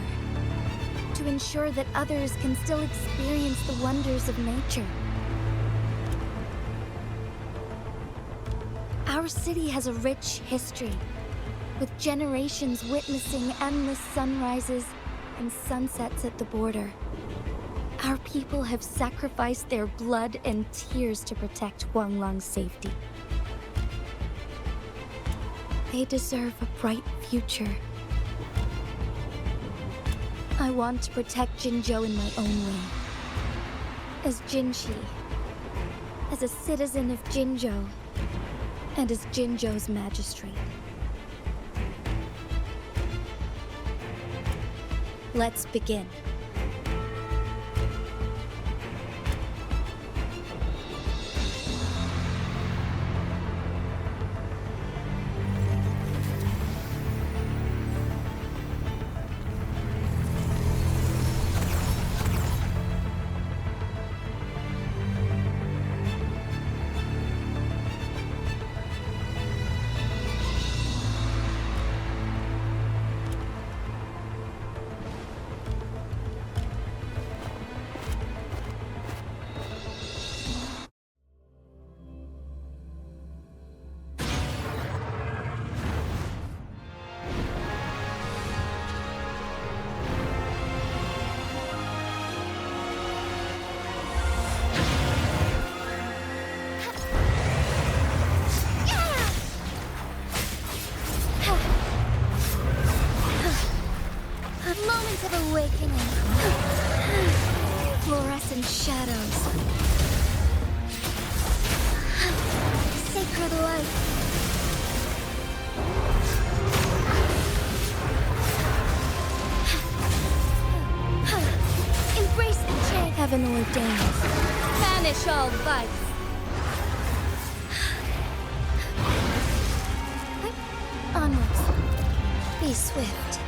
To ensure that others can still experience the wonders of nature. Our city has a rich history, with generations witnessing endless sunrises and sunsets at the border. Our people have sacrificed their blood and tears to protect Huanglang's safety. They deserve a bright future. I want to protect Jinzhou in my own way. As Jinshi, as a citizen of Jinzhou, and as Jinzhou's magistrate. Let's begin. Moment of awakening. Fluorescent shadows. Sacred light. Embrace the change heaven ordains. Banish all vice. Onwards. Be swift.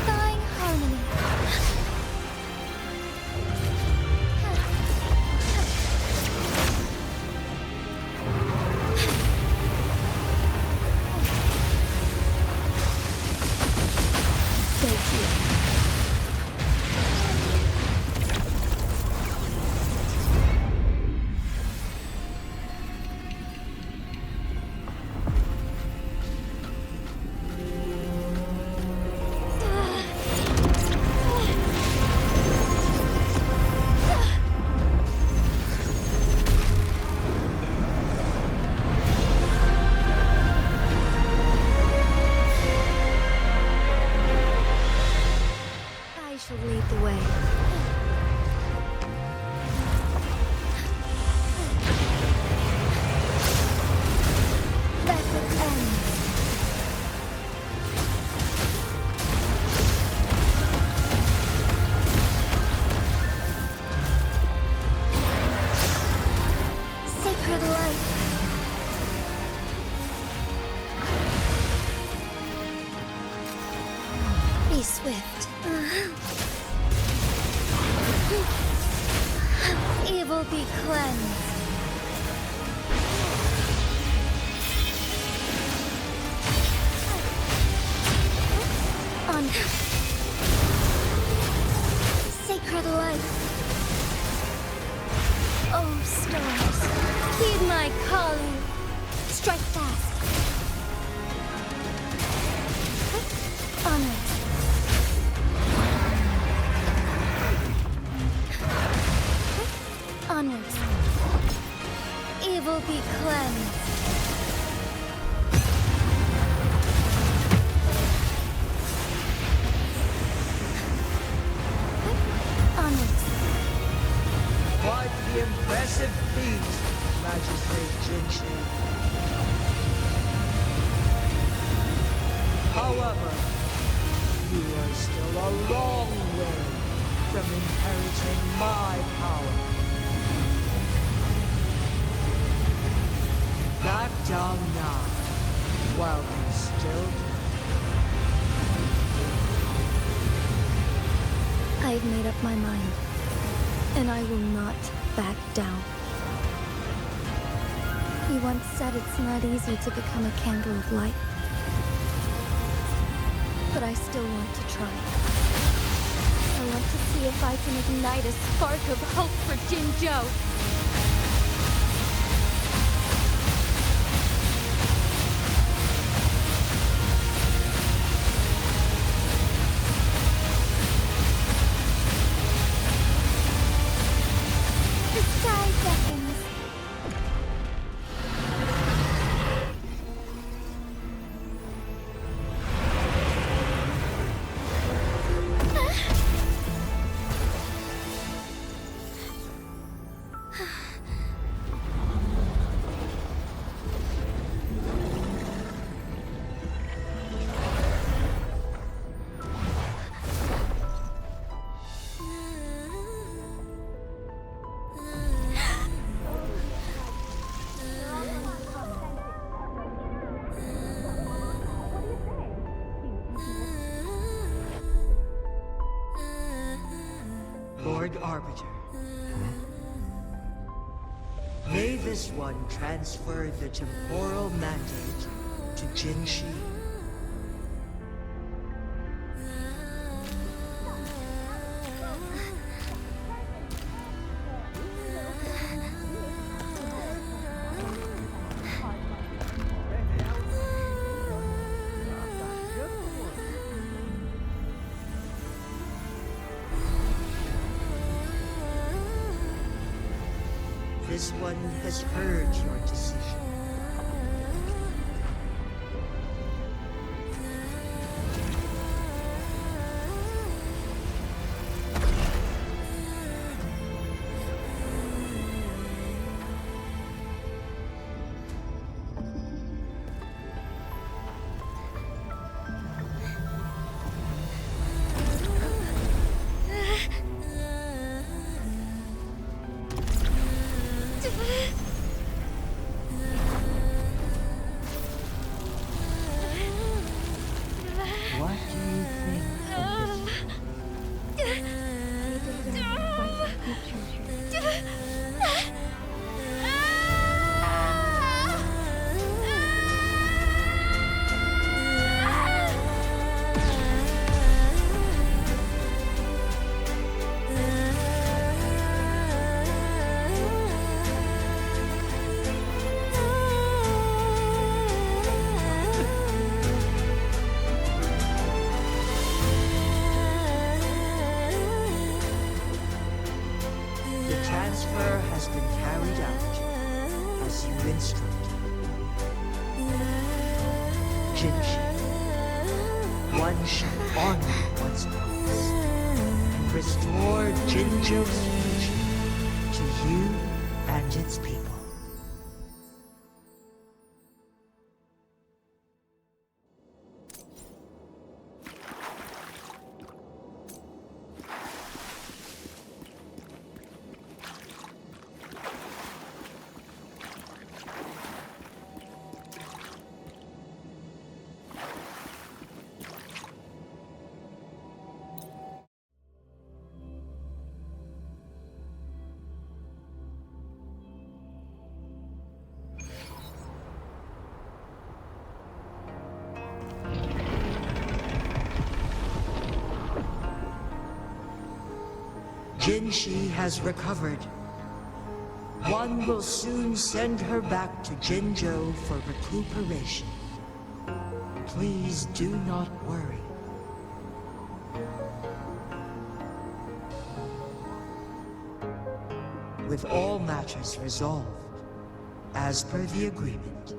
Thawing harmony. Thank you. Shall lead the way. Let it end. Sacred light. Be swift. Evil be cleansed. On sacred light. Oh, stars, heed my calling. Strike fast. Onward. Onwards. Evil be cleansed. Onwards. Quite the impressive feat, Magistrate Jinshi. However, you are still a long way from inheriting my power. Back down now, while you still can. I've made up my mind, and I will not back down. You once said it's not easy to become a candle of light. But I still want to try. I want to see if I can ignite a spark of hope for Jinzhou. Lord Arbiter. May this one transfer the temporal mandate to Jinshi. This one has heard your decision. Jinshi. One shall honor one's promise and restore Jinzhou's future to you and its people. Jinshi has recovered. One will soon send her back to Jinzhou for recuperation. Please do not worry. With all matters resolved, as per the agreement,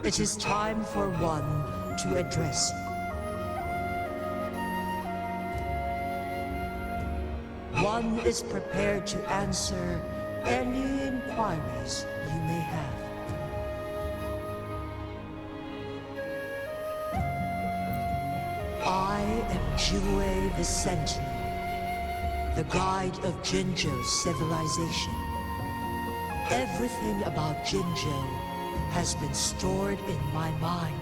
it is time for one to address you. One is prepared to answer any inquiries you may have. I am WuWa the Sentinel, the guide of Jinzhou's civilization. Everything about Jinzhou has been stored in my mind.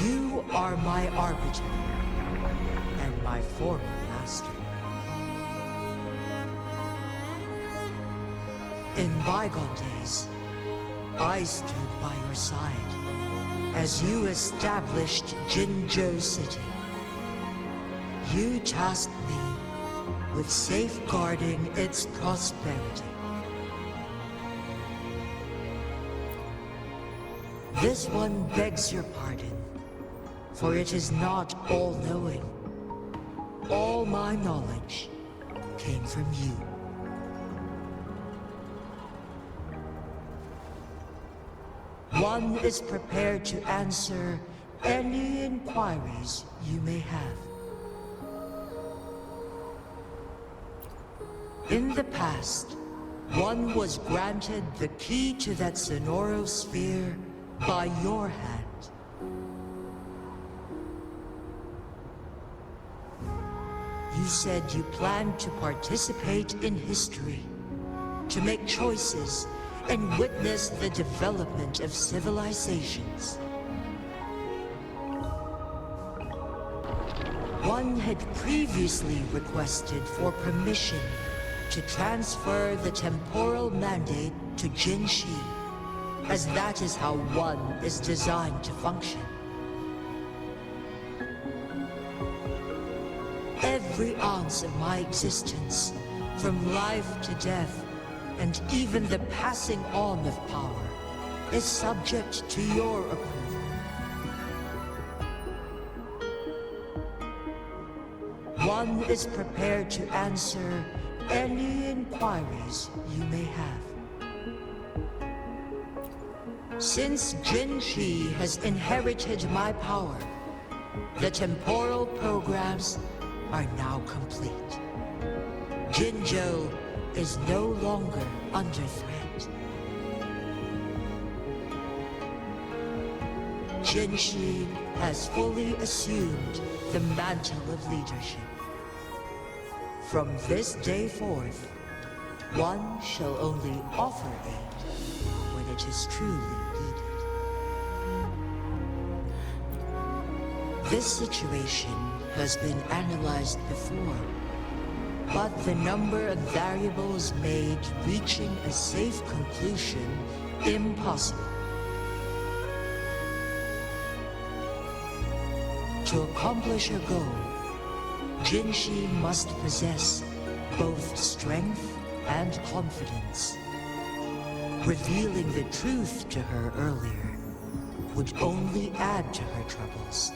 You are my arbiter, and my former master. In bygone days, I stood by your side as you established Jinzhou City. You tasked me with safeguarding its prosperity. This one begs your pardon, for it is not all-knowing. All my knowledge came from you. One is prepared to answer any inquiries you may have. In the past, one was granted the key to that Sonoro sphere by your hand. You said you planned to participate in history, to make choices and witness the development of civilizations. One had previously requested for permission to transfer the temporal mandate to Jinshi, as that is how one is designed to function. Every ounce of my existence, from life to death, and even the passing on of power, is subject to your approval. One is prepared to answer any inquiries you may have. Since Jinshi has inherited my power, the temporal programs are now complete. Jinzhou is no longer under threat. Jinshi has fully assumed the mantle of leadership. From this day forth, one shall only offer aid when it is truly needed. This situation has been analyzed before, but the number of variables made reaching a safe conclusion impossible. To accomplish her goal, Jinshi must possess both strength and confidence. Revealing the truth to her earlier would only add to her troubles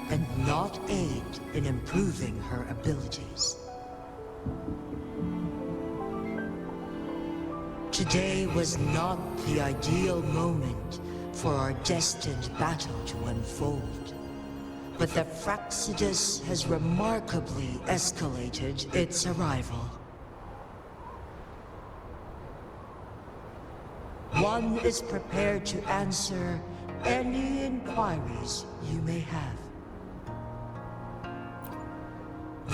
and not aid in improving her abilities. Today was not the ideal moment for our destined battle to unfold, but the Fractsidus has remarkably escalated its arrival. One is prepared to answer any inquiries you may have.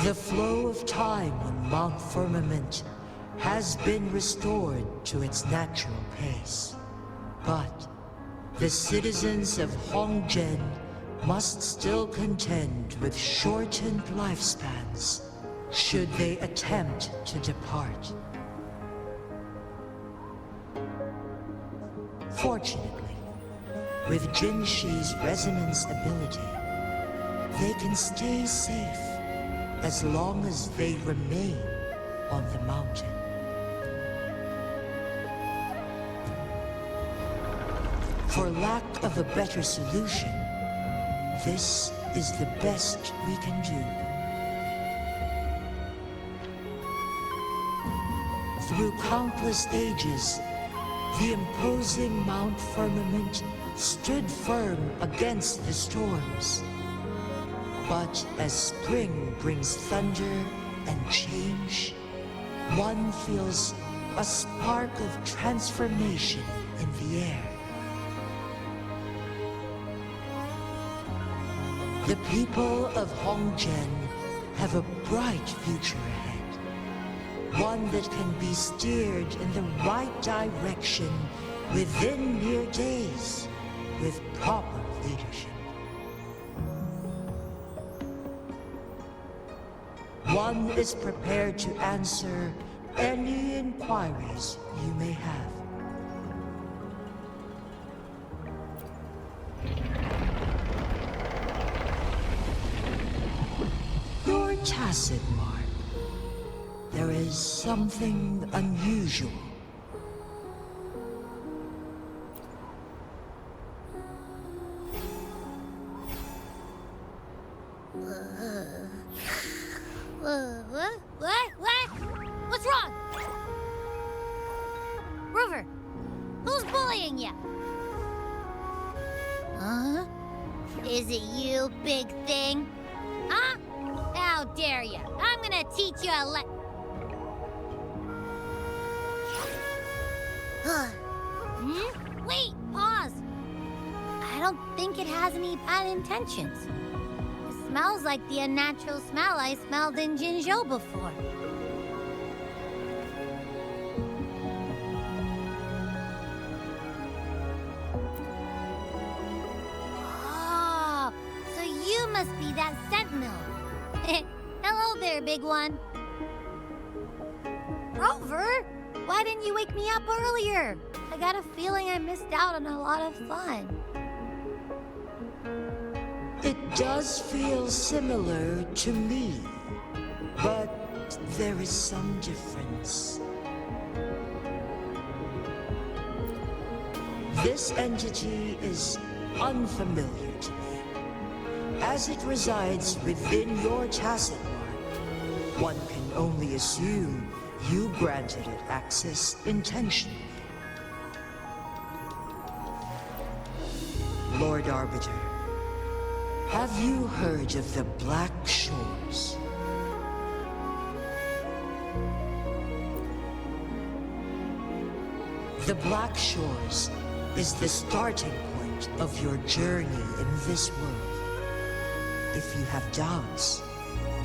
The flow of time on Mount Firmament has been restored to its natural pace, but the citizens of Hongzhen must still contend with shortened lifespans should they attempt to depart. Fortunately, with Jinshi's resonance ability, they can stay safe as long as they remain on the mountain. For lack of a better solution, this is the best we can do. Through countless ages, the imposing Mount Firmament stood firm against the storms. But as spring brings thunder and change, one feels a spark of transformation in the air. The people of Hongzhen have a bright future ahead. One that can be steered in the right direction within mere days with proper leadership. One is prepared to answer any inquiries you may have. You're tacit, Mark. There is something unusual. What? What's wrong? Rover, who's bullying you? Huh? Is it you, big thing? Huh? How dare you? I'm gonna teach you a Wait, pause. I don't think it has any bad intentions. It smells like the unnatural smell I smelled in Jinzhou before. Oh, so you must be that Sentinel. there, big one. Rover, why didn't you wake me up earlier? I got a feeling I missed out on a lot of fun. It does feel similar to me, but there is some difference. This entity is unfamiliar to me, as it resides within your tacit mind. One can only assume you granted it access intentionally. Lord Arbiter, have you heard of the Black Shores? The Black Shores is the starting point of your journey in this world. If you have doubts,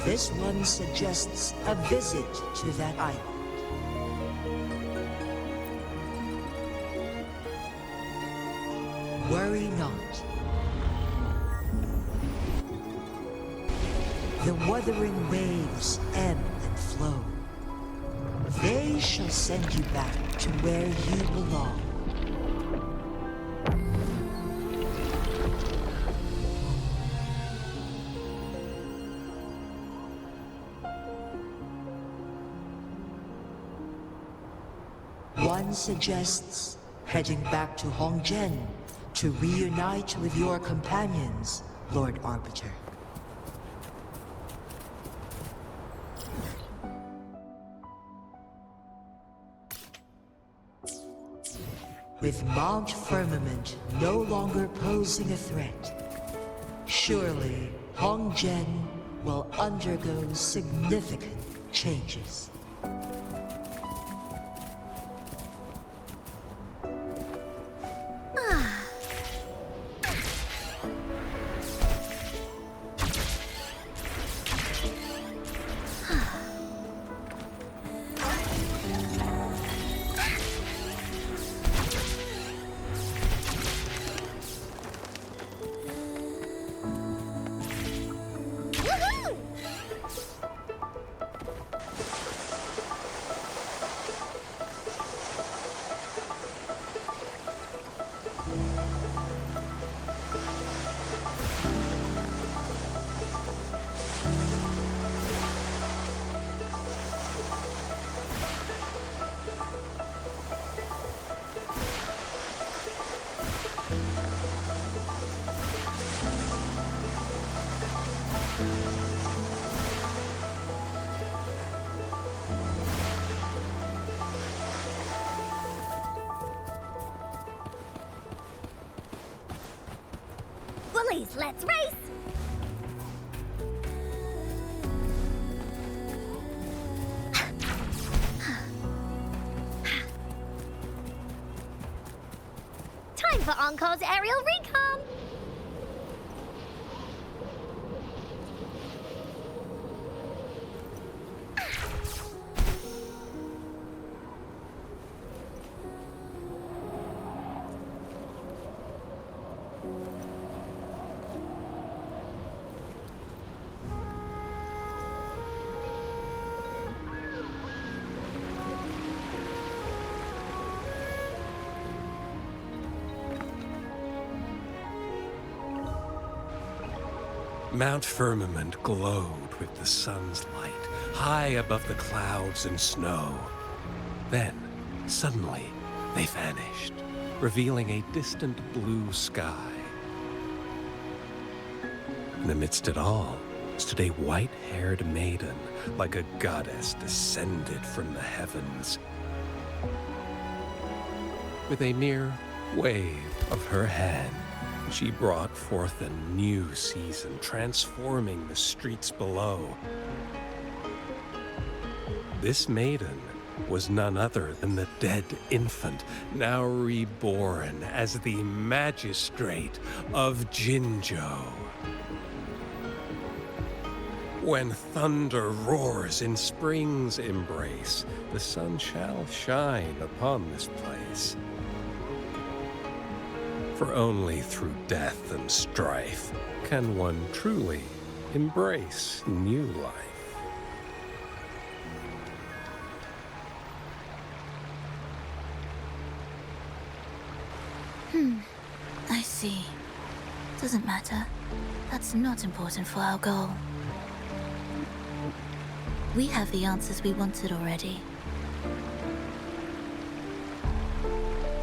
this one suggests a visit to that island. Worry not. The wuthering waves ebb and flow. They shall send you back to where you belong. One suggests heading back to Hongzhen to reunite with your companions, Lord Arbiter. With Mount Firmament no longer posing a threat, surely Hongzhen will undergo significant changes. Bullies, let's race! Time for Encore's aerial recon! Mount Firmament glowed with the sun's light, high above the clouds and snow. Then, suddenly, they vanished, revealing a distant blue sky. And amidst it all stood a white-haired maiden, like a goddess descended from the heavens. With a mere wave of her hand, she brought forth a new season, transforming the streets below. This maiden was none other than the dead infant, now reborn as the Magistrate of Jinzhou. When thunder roars in spring's embrace, the sun shall shine upon this place. For only through death and strife can one truly embrace new life. I see. Doesn't matter. That's not important for our goal. We have the answers we wanted already.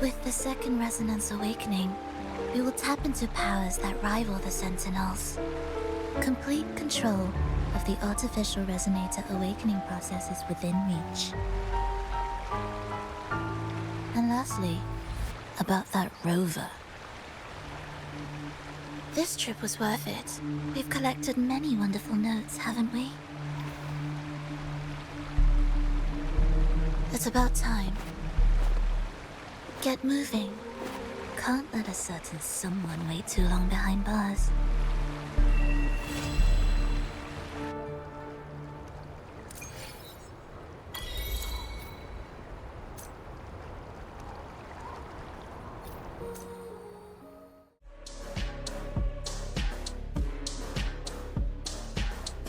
With the second resonance awakening, we will tap into powers that rival the Sentinels. Complete control of the artificial resonator awakening process is within reach. And lastly, about that Rover. This trip was worth it. We've collected many wonderful notes, haven't we? It's about time. Get moving. Can't let a certain someone wait too long behind bars.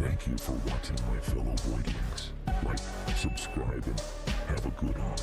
Thank you for watching, my fellow voidlings. Like, subscribe, and have a good on.